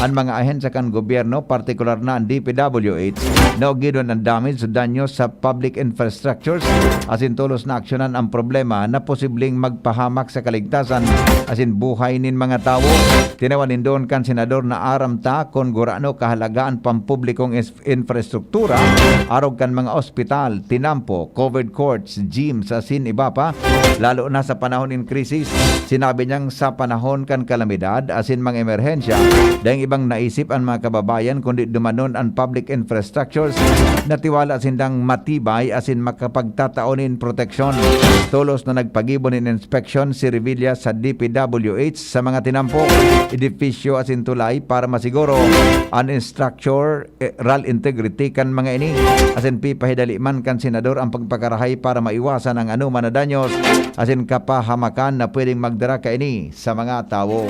ang mga ahensya kan gobyerno, partikular na ang DPWH, na ogidon ang damage sa danyos sa public infrastructures asin tulos na aksyonan ang problema na posibleng magpahamak sa kaligtasan asin buhay nin mga tao. Tinawanin doon kan senador na aramta kon gurano kahalagaan pampublikong infrastruktura arog kan mga ospital, tinampo, covered courts, gyms asin iba pa lalo na sa panahon in krisis. Sinabi niyang sa panahon kan kalamidad asin mga emerhensya dahil ibang naisip ang mga kababayan kundi dumanon ang public infrastructures na tiwala sindang matibay asin makapagtataonin proteksyon. Tulos na nagpagibon in inspection si Revilla sa DPWH sa mga tinampo, edifisyo asin tulay para masiguro ang structural integrity kan mga ini. Asin pipahidali man kan senador ang pagpakarahay para maiwasan ang anuman na danyos asin kapahamakan na pwedeng magdara ka ini sa mga tao.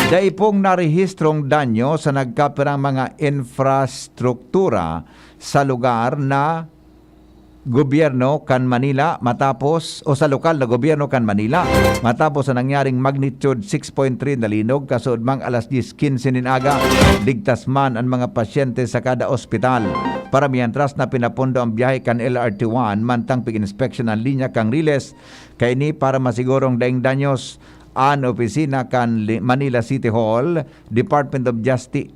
Dahil pong narehistrong danyo sa nagkapirang mga infrastruktura sa lugar na gobyerno kan Manila matapos o sa lokal na gobyerno kan Manila matapos ang nangyaring magnitude 6.3 na linog kasud mang alas 10:15 nin aga. Ligtas man ang mga pasyente sa kada ospital. Para mientras na pinapundo ang biyahe kan LRT1 mantang pag-inspection ang linya kang Riles kay ni para masigurong daing danyos ang opisina kan Manila City Hall, Department of Justice,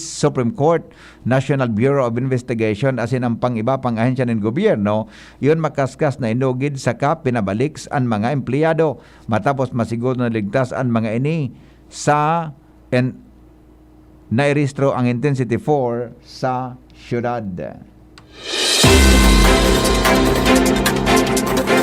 Supreme Court, National Bureau of Investigation asin ang pang-iba pang ahensya ng gobyerno, iyon makaskas na inugid saka pinabalik ang mga empleyado matapos masiguro na ligtas ang mga ini sa nairehistro ang intensity 4 sa syudad.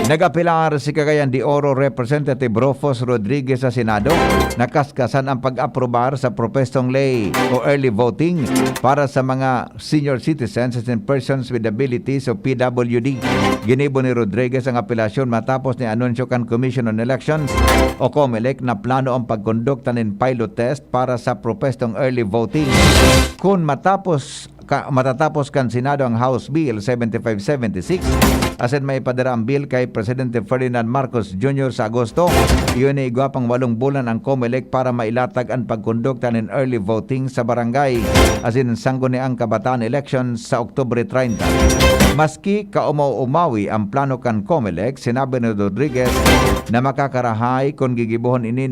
Nagapilar si Cagayan de Oro Representative Rufus Rodriguez sa Senado. Nakaskasan ang pag-aprobar sa propestong lay o early voting para sa mga senior citizens and persons with abilities o PWD. Ginibo ni Rodriguez ang apelasyon matapos ni anunsyo kan Commission on Elections o COMELEC na plano ang pagkondukta ng pilot test para sa propestong early voting. Kung matatapos kan Senado ang House Bill 7576, asin may padara ang bill kay Presidente Ferdinand Marcos Jr. sa Agosto. Iyon ay igwapang 8 bulan ang COMELEC para mailatag ang pagkondukta ng early voting sa barangay, asin sangguni ang kabataan elections sa Oktubre 30. Maski kaumaw-umawi ang plano kan COMELEC, sinabi ni Rodriguez na makakarahay kung gigibuhon ini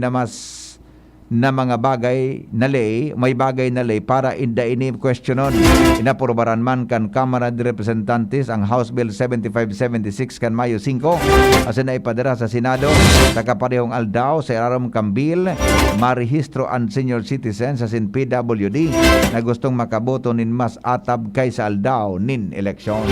na mga bagay na lay, may bagay na lay para indaini questionon. Inaprobaran man kan Kamara de Representantes ang House Bill 7576 kan Mayo 5, asin na ipadara sa Senado sa kaparehong aldaw sa irarom kang bill marehistro ang senior citizens asin PWD na gustong makaboto nin mas atab kaysa aldaw nin eleksyon.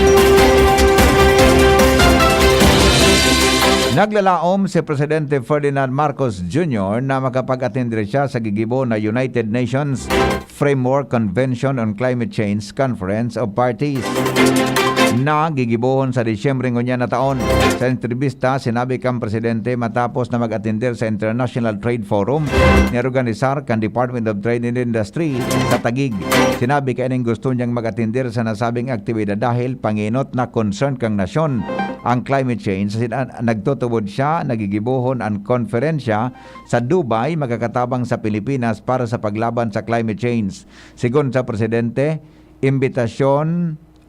Naglalaom si Presidente Ferdinand Marcos Jr. na makapag-attendre siya sa gigibo na United Nations Framework Convention on Climate Change Conference of Parties na gigibohon sa Disyembre ngunya na taon. Sa entrevista, sinabi kang Presidente matapos na mag-attender sa International Trade Forum ni-organisar kan Department of Trade and Industry sa Taguig. Sinabi kaning gusto niyang mag-attender sa nasabing aktibidad dahil panginot na concern kang nasyon ang climate change. Nagtutubod siya, nagigibohon ang konferensya sa Dubai magkakatabang sa Pilipinas para sa paglaban sa climate change. Sigon sa Presidente,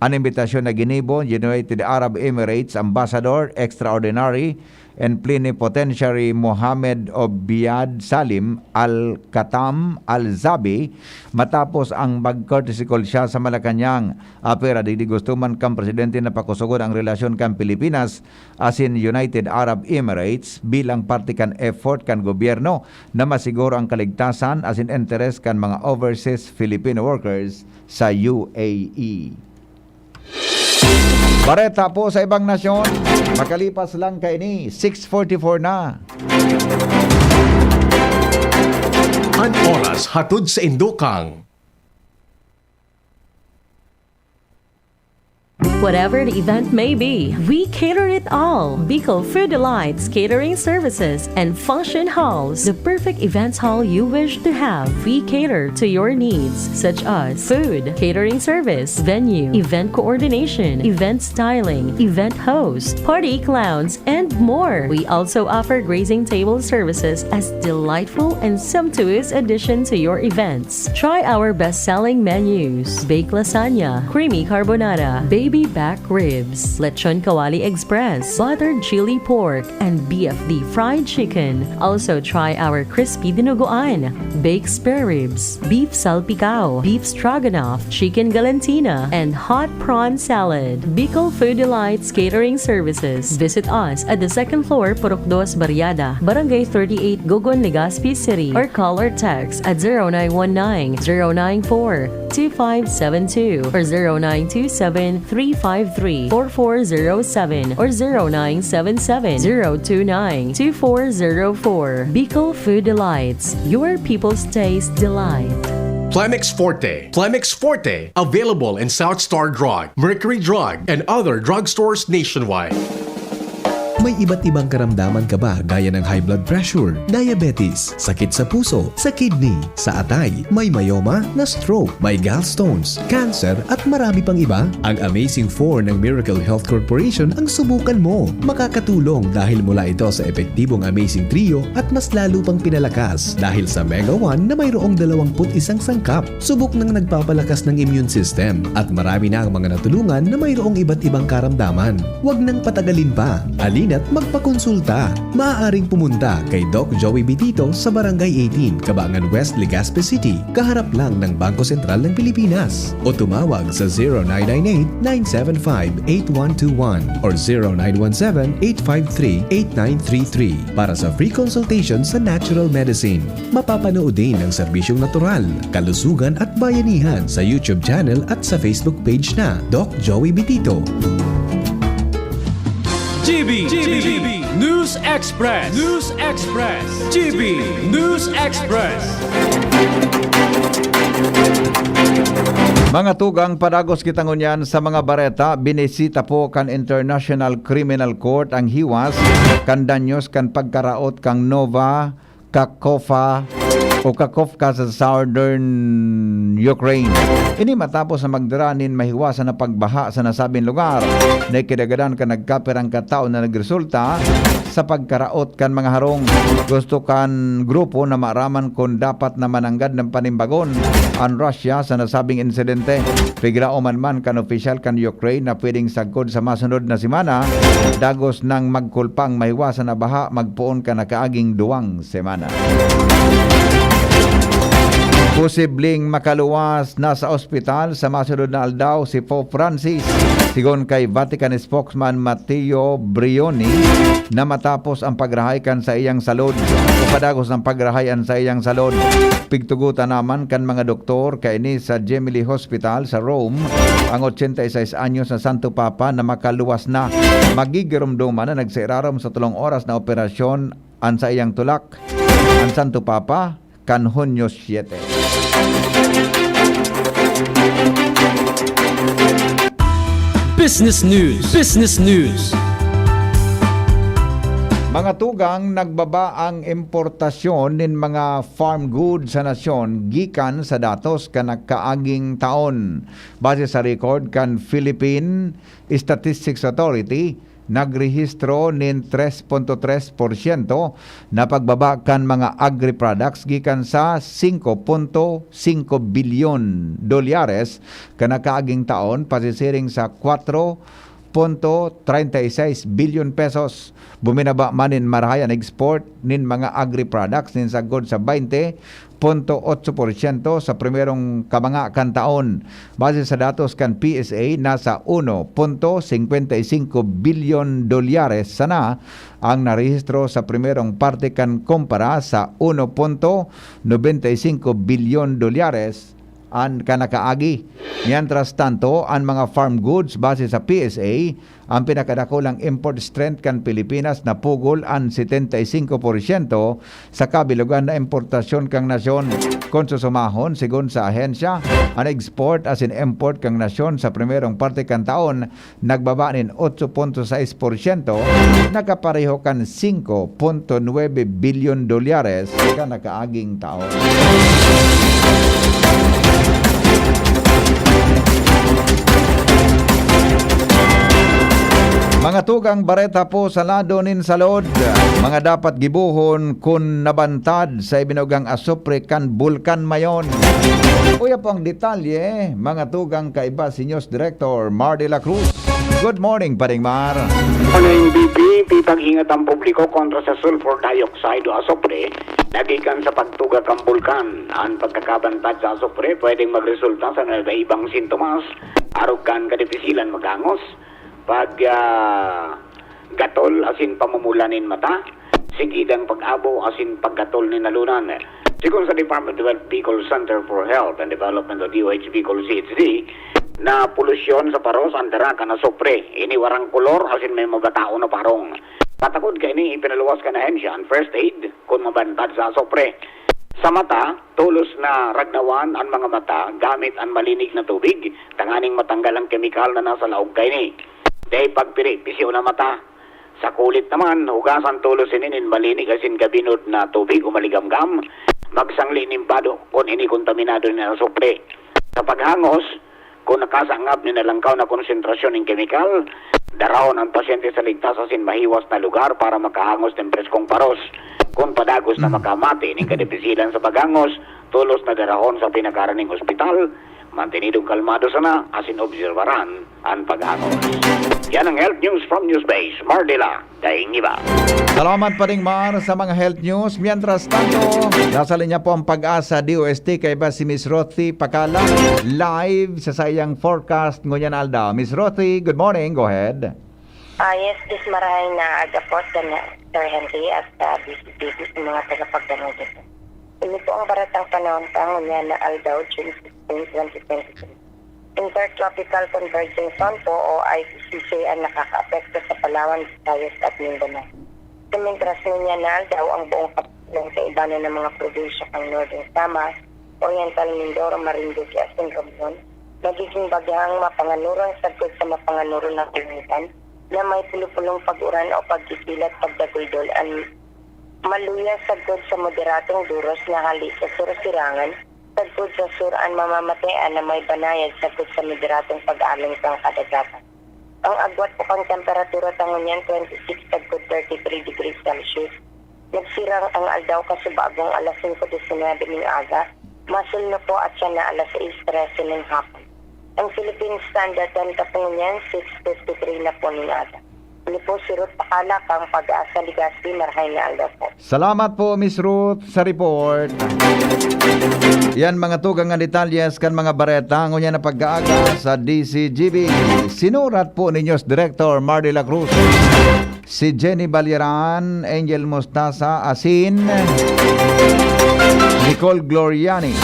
ang imbitasyon na ginibo United Arab Emirates Ambassador Extraordinary and Plenipotentiary Mohammed Obiad Salim Al-Katam Al-Zabi matapos ang mag-courtesy call siya sa Malacanang. Apera di gusto man kang Presidente na pakusugod ang relasyon kan Pilipinas asin United Arab Emirates bilang parte kan effort kan gobyerno na masiguro ang kaligtasan asin interes kan mga overseas Filipino workers sa UAE. Bareta po sa ibang nasyon, makalipas lang kay ni 6:44 na. An oras hatod sa Indokang. Whatever the event may be, we cater it all. Bicol Food Delights Catering Services and Function Halls, the perfect events hall you wish to have. We cater to your needs, such as food, catering service, venue, event coordination, event styling, event host, party clowns, and more. We also offer grazing table services as delightful and sumptuous addition to your events. Try our best-selling menus: baked lasagna, creamy carbonara, baby back ribs, lechon kawali express, buttered chili pork, and BFD fried chicken. Also try our crispy dinuguan, baked spare ribs, beef salpicao, beef stroganoff, chicken galantina, and hot prawn salad. Bicol Food Delights Catering Services. Visit us at the second floor, Purok 2, Barriada, Barangay 38, Gogon, Legazpi City, or call or text at 0919-094-2572 or 0927-353-4407 or 0977-029-2404. Bicol Food Delights, your people's taste delight. Plemex Forte. Plemex Forte, available in South Star Drug, Mercury Drug, and other drugstores nationwide. May iba't ibang karamdaman ka ba gaya ng high blood pressure, diabetes, sakit sa puso, sa kidney, sa atay, may myoma, na stroke, may gallstones, cancer at marami pang iba? Ang Amazing 4 ng Miracle Health Corporation ang subukan mo. Makakatulong dahil mula ito sa epektibong Amazing Trio at mas lalo pang pinalakas dahil sa Mega 1 na mayroong 21 sangkap. Subok ng nagpapalakas ng immune system at marami na ang mga natulungan na mayroong iba't ibang karamdaman. Huwag nang patagalin pa. Alin at magpakonsulta. Maaaring pumunta kay Doc Joey Bitito sa Barangay 18, Cabangan West, Legazpi City, kaharap lang ng Bangko Sentral ng Pilipinas. O tumawag sa 0998-975-8121 or 0917-853-8933 para sa free consultation sa natural medicine. Mapapanood din ang serbisyong natural, kalusugan at bayanihan sa YouTube channel at sa Facebook page na Doc Joey Bitito. GB News Express. GB News Express. Mga tugang padagos kita ngunyan sa mga bareta, binisita po kan International Criminal Court ang hiwas kan danyos kan pagkaraot kang Nova Kakhovka sa southern Ukraine. Ini matapos na magdaranin mahiwasan na pagbaha sa nasabing lugar na kidagadan ka nagkapirang katao na nagresulta sa pagkaraot kan mga harong. Gusto kan grupo na maaraman kung dapat na mananggad ng panimbagon ang Russia sa nasabing insidente. Bigla man kan opisyal kan Ukraine na pwedeng sagkod sa masunod na simana dagos nang magkulpang mahiwasan na baha magpuon ka na kaaging 2 semana. Posibleng makaluwas na sa ospital sa masunod na aldaw si Pope Francis, sigon kay Vatican spokesman Matteo Brioni, na matapos ang pagrahaykan sa iyang salod o padagos ng pagrahayan sa iyang salod. Pigtugutan naman kan mga doktor kaini sa Gemelli Hospital sa Rome ang 86 anyos na Santo Papa na makaluwas na. Magigirumduman na nagsairaram sa 3 oras na operasyon ang sa iyang tulak ang Santo Papa kan Hunyo 7. Business News. Mga tugang, nagbaba ang importasyon nin mga farm goods sa nasyon gikan sa datos kan nagkaaging taon. Base sa record kan Philippine Statistics Authority, nagrehistro nin 3.3% na pagbaba kan mga agri-products gikan sa 5.5 bilyon dolyares kan nakaaging taon pasisiring sa 4.36 billion pesos. Buminaba manin marahayan export nin mga agri-products nin sagod sa 20.8% sa primerong kamanga kan taon. Base sa datos kan PSA, nasa 1.55 billion dolyares sana ang narehistro sa primerong parte kan kumpara sa 1.95 billion dolyares ang kanakaagi. Mientras tanto, ang mga farm goods base sa PSA, ang pinakadakulang import strength kan Pilipinas na pugol ang 75% sa kabilugan na importasyon kang nasyon. Kung susumahon, sigon sa ahensya, ang export as in import kang nasyon sa primerong parte kan taon nagbaba nin 8.6%, nakapareho kan 5.9 billion dolyares sa nakaaging taon. Mga tugang bareta po sa lado nin salod, mga dapat gibuhon kun nabantad sa ibinugang asupre kan Bulkan Mayon. Uya po ang detalye, mga tugang kaiba si News Director Mar de la Cruz. Good morning, Paring Mar. Morning, BP. Pipag-ingat ang publiko kontra sa sulfur dioxide o asopre nagikan sa pagtuga kang bulkan. Ang pagkakabantad sa asopre pwedeng magresulta sa ibang sintomas, arugan kadipisilan magangos, gatol asin pamumulanin mata, sigidang pag-abo asin paggatol ni nalunan. Sigon sa Department of Health Bicol Center for Health and Development o DOH Bicol CHD, na polusyon sa paros ang dara ka na sopre. Ini warang kolor asin may magatao na parong. Patakod ka ini ipinaluwas ka na hensya ang first aid kung mabantad sa sopre. Sa mata, tulos na ragnawan ang mga mata gamit ang malinig na tubig, tanganing matanggal ang kemikal na nasa laog kay ni. Dahil pagpiri, pisyo na mata. Sa kulit naman, hugasan tulos inin malinig asin kabinod na tubig o maligamgam, magsangli nimpado kung ini kontaminado na sopre. Sa paghangos, kung nakasangap ni nalangkaw na konsentrasyon ng kemikal, darawon ang pasyente sa ligtas asin mahiwas na lugar para makahangos ng preskong paros. Kung padagos na makamati ng kadipisilan sa paghangos, tulos na darahon sa pinakaraning ospital, mantinidong kalmado sana asin observaran ang paghangos. Yan ang health news from Newsbase. Mardila, daing iba. Salamat pa rin, Mar, sa mga health news. Mientras tanto, nasa linya po ang Pag-asa DOST kay ba si Miss Rothy Pacala live sa sayang forecast ngunyan aldaw. Miss Rothy, good morning. Go ahead. Yes, this marahay na agapos na Sir Henry at BCBB sa mga tagapagdanong dito. Ini po ang baratang panahon pa ngunyan na aldaw June 16, 2023. Intertropical Convergence Zone po o ICC ang nakaka-apekto sa Palawan, Visayas at Mindanao. Sumentras niya na daw ang buong kapilang sa iba na ng mga probinsya ng Northern Samar, Oriental Mindoro, Marinduque at Romblon, magiging bagyang mapanganurang sagod sa mapanganuro ng kalimutan na may pulupulong pag-uran o pagkikilat pagdagulidol ang maluya sagod sa moderatong duros na hali sa surasirangan, sagod sa suran mamamatean na may banayad sagod sa moderatong pag-along pang kadagatan. Ang agwat po kang temperatura tangunyan 26 sagod 33 degrees Celsius. Nagsirang ang aldaw kasubagong alas 5:19 ng aga, masul na po at siya na alas 6:13 ng hapon. Ang Philippine Standard Time tangunyan 6:53 na po ng aga. Ini po si Ruth Pakala kang Pag-asa Legazpi, Marahay na aldaw po. Salamat po, Miss Ruth, sa report. Yan mga tugang nga detalyes kan mga bareta ngunya na pag-aaga sa DCGB. Sinurat po ni News Director Mar de la Cruz, si Jenny Balyeran, Angel Mostaza Asin, Nicole Gloriani.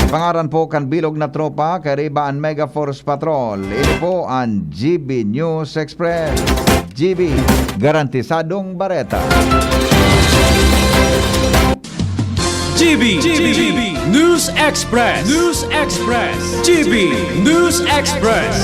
Pangaran po kan bilog na tropa kay Ribaan Mega Force Patrol. Ito po ang GB News Express. GB, garantisadong bareta. GB News Express. GB News Express.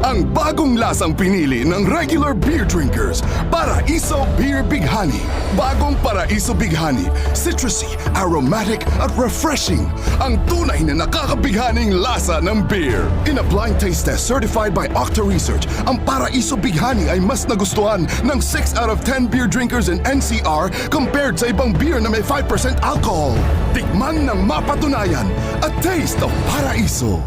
Ang bagong lasang pinili ng regular beer drinkers, Paraiso Beer Big Honey. Bagong Paraiso Big Honey, citrusy, aromatic at refreshing. Ang tunay na nakakabighaning lasa ng beer. In a blind taste test certified by Octa Research, ang Paraiso Big Honey ay mas nagustuhan ng 6 out of 10 beer drinkers in NCR compared sa ibang beer na may 5% alcohol. Tikman ng mapatunayan, a taste of Paraiso.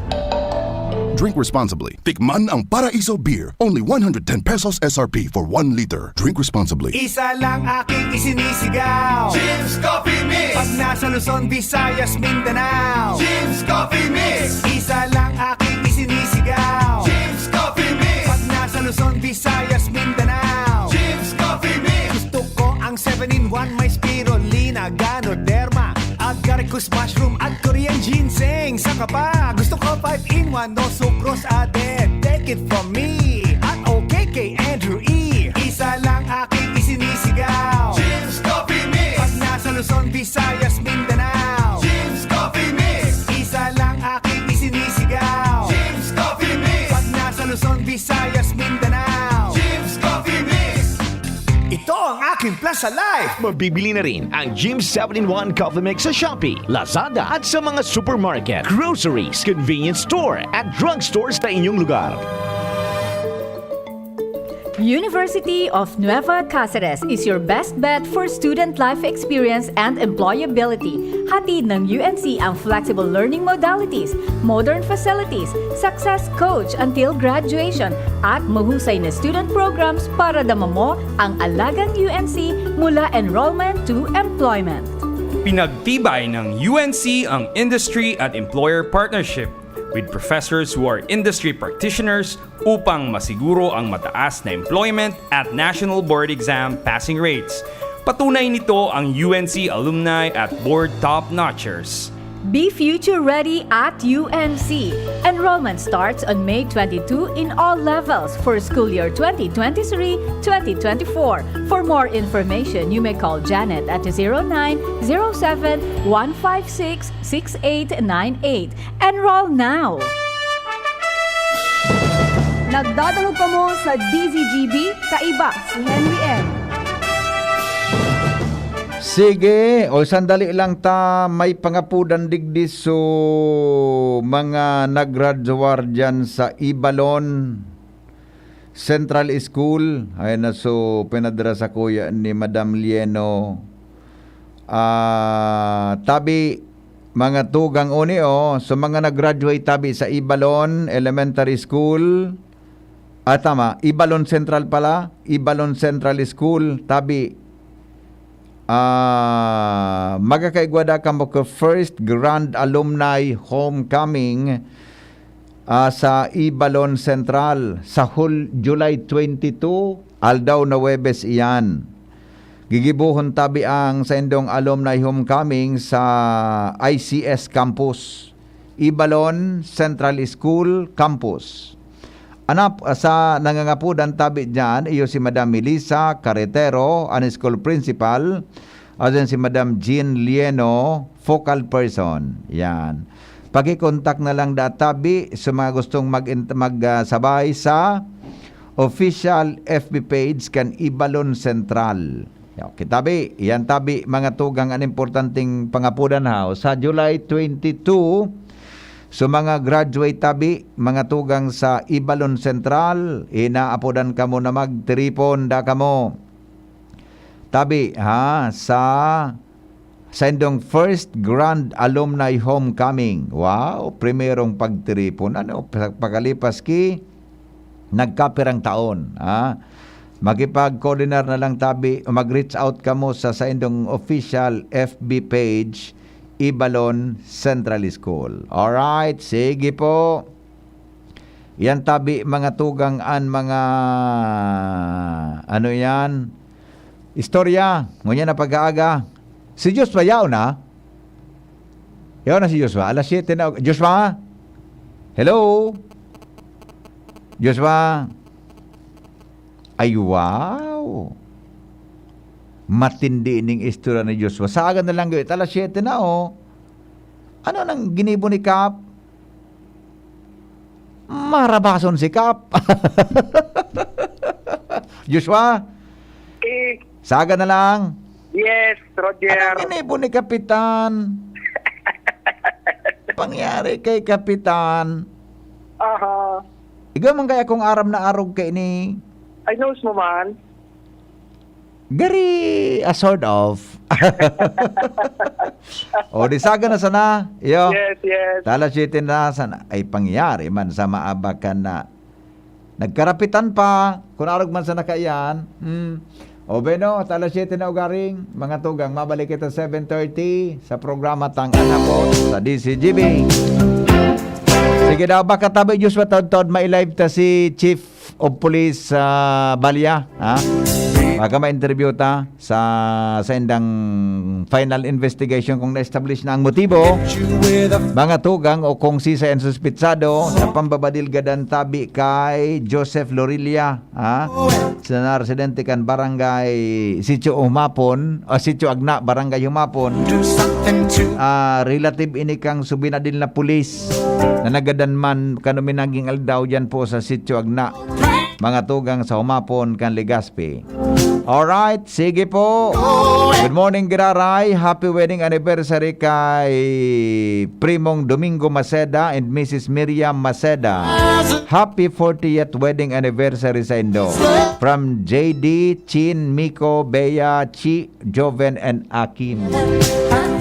Drink responsibly. Tikman ang Paraiso Beer. Only 110 pesos SRP for 1 liter. Drink responsibly. Isa lang aking isinisigaw, Jim's Coffee Mix. Pag nasa Luzon, Visayas, Mindanao, Jim's Coffee Mix. Isa lang aking isinisigaw, Jim's Coffee Mix. Pag nasa Luzon, Visayas, Mindanao, Jim's Coffee Mix. Gusto ko ang 7-in-1, may spirulina, ganoderma, agaricus mushroom at Korean ginseng. Saka pa, gusto ko 5-in-1, no sucrose added. Take it from me at OKK Andrew E. Isa lang aking isinisigaw, Jim's Coffee Mix. Pag nasa Luzon, Visayas, Mindanao, Jim's Coffee Mix. Isa lang aking isinisigaw, Jim's Coffee Mix. Pag nasa Luzon, Visayas, Mindanao, Jim's Coffee Mix. Ito ang aking plus sa life. Mabibili na rin ang Jim's 7-in-1 Coffee Mix sa Shopee, Lazada at sa mga supermarket, groceries, convenience store at drugstores sa inyong lugar. University of Nueva Cáceres is your best bet for student life experience and employability. Hatid ng UNC ang flexible learning modalities, modern facilities, success coach until graduation, at mahusay na student programs para dama mo ang alagang UNC mula enrollment to employment. Pinagtibay ng UNC ang industry at employer partnership with professors who are industry practitioners upang masiguro ang mataas na employment at national board exam passing rates. Patunay nito ang UNC alumni at board top-notchers. Be future ready at UNC. Enrollment starts on May 22 in all levels for school year 2023-2024. For more information, you may call Janet at 0907-156-6898. Enroll now! Nagdadalo pa mo sa DZGB, kaiba si Henry M. Sige, o sandali lang ta, may pangapudan digdi so mga naggraduar dyan sa Ibalon Central School. Ay na so pinadala sa kuya ni Madam Lieno. Tabi, mga tugang uni so mga nag-graduate tabi sa Ibalon Elementary School. Tama, Ibalon Central pala, Ibalon Central School, tabi. Magkakaigwada ka mo ka first grand alumni homecoming sa Ibalon Central sa July 22 aldaw na Webes iyan. Gigibuhon tabi ang sa indong alumni homecoming sa ICS Campus, Ibalon Central School Campus. Anap sa nangangapudan tabi dyan, iyo si Madam Melissa Carretero, ang school principal, at si Madam Jean Lieno, focal person. Yan. Pakikontak na lang databi sa mga gustong magsabay sa official FB page kan Ibalon Central. Okay, tabi, yan tabi mga tugang an importanteng pangapudan ha. Sa July 22, so mga graduate tabi, mga tugang sa Ibalon Central, inaapodan kamo na magtiripon da kamo. Tabi ha, sa indong first grand alumni homecoming. Wow, primerong pagtiripon. Ano, pagkalipas ki, nagkapirang taon. Ha? Makipag-coordinar na lang tabi, mag-reach out kamo sa indong official FB page, Ibalon Central School. Alright, sige po. Yan tabi mga tugang an mga ano yan, istorya. Ngunyan na pag-aaga. Si Joshua yaw na? Yaw na si Joshua. Alas 7 na. Joshua? Hello? Joshua? Ay, wow. Matindi ning istorya ni Joshua. Sa aga na lang gawin. Alas 7 na, oh. Ano nang ginibo ni Kap? Marabason si Kap. Joshua? Sa aga na lang. Yes, Roger. Ano ginibo ni Kapitan? Pangyari kay Kapitan? Aha. Ikaw man kaya kung aram na arog kay ni... I knows mo man. Gary, sort of. O, di saga na sana. Yo. Yes, yes. Tala 7 na sana. Ay, pangyari man sa maabakan na. Nagkarapitan pa. Kung arog man sa nakayan. O, beno, tala 7 na ugaring. Mga tugang, mabalik kita 7:30 sa programa Tangana po sa DCGB. Sige daw, baka tabi Diyos matod-tod ma-live ta si Chief of Police Balya. Ha? Baka ma-interview ta sa indang final investigation kung na-establish na ang motibo, mga tugang o kung sisa and suspitsado sa pambabadilgadan tabi kay Joseph Lorilia, ha? Sa residente kan barangay Sitio Humapon o Sitio Agna, barangay Humapon. Relative ini kang subinadil na pulis na nagadanman kanumi naging aldaw dyan po sa Sitio Agna, mga tugang sa Humapon kan Legazpi. Alright, sige po. Good morning, Giraray. Happy wedding anniversary kay Primong Domingo Maceda and Mrs. Miriam Maceda. Happy 40th wedding anniversary sa Indo. From JD, Chin, Miko, Bea, Chi, Joven, and Akim.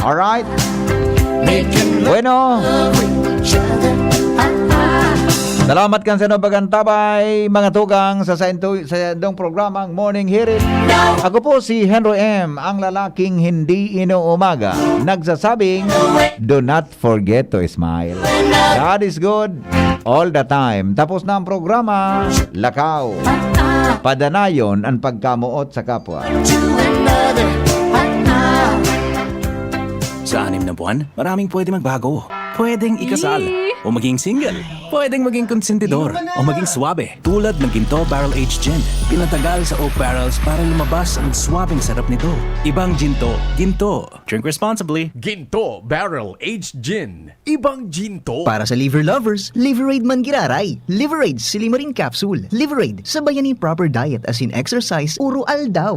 Alright. Bueno. Salamat kan sa nabagantabay, mga tugang sa indong programang Morning Hearing. Ako po si Henry M., ang lalaking hindi inuumaga, nagsasabing, do not forget to smile. God is good all the time. Tapos na ang programa, lakaw. Padanayon ang pagkamuot sa kapwa. Sa 6 na buwan, maraming pwede magbago. Pwedeng ikasal, o maging single. Pwedeng maging konsentidor, o maging swabe. Tulad ng Ginto Barrel Aged Gin. Pinatagal sa oak barrels para lumabas ang swabing sarap nito. Ibang Ginto, Ginto. Drink responsibly. Ginto Barrel Aged Gin. Ibang Ginto. Para sa liver lovers, Liverade man giraray. Liverade Silimarin Capsule. Liverade sa bayani proper diet as in exercise, uro aldaw.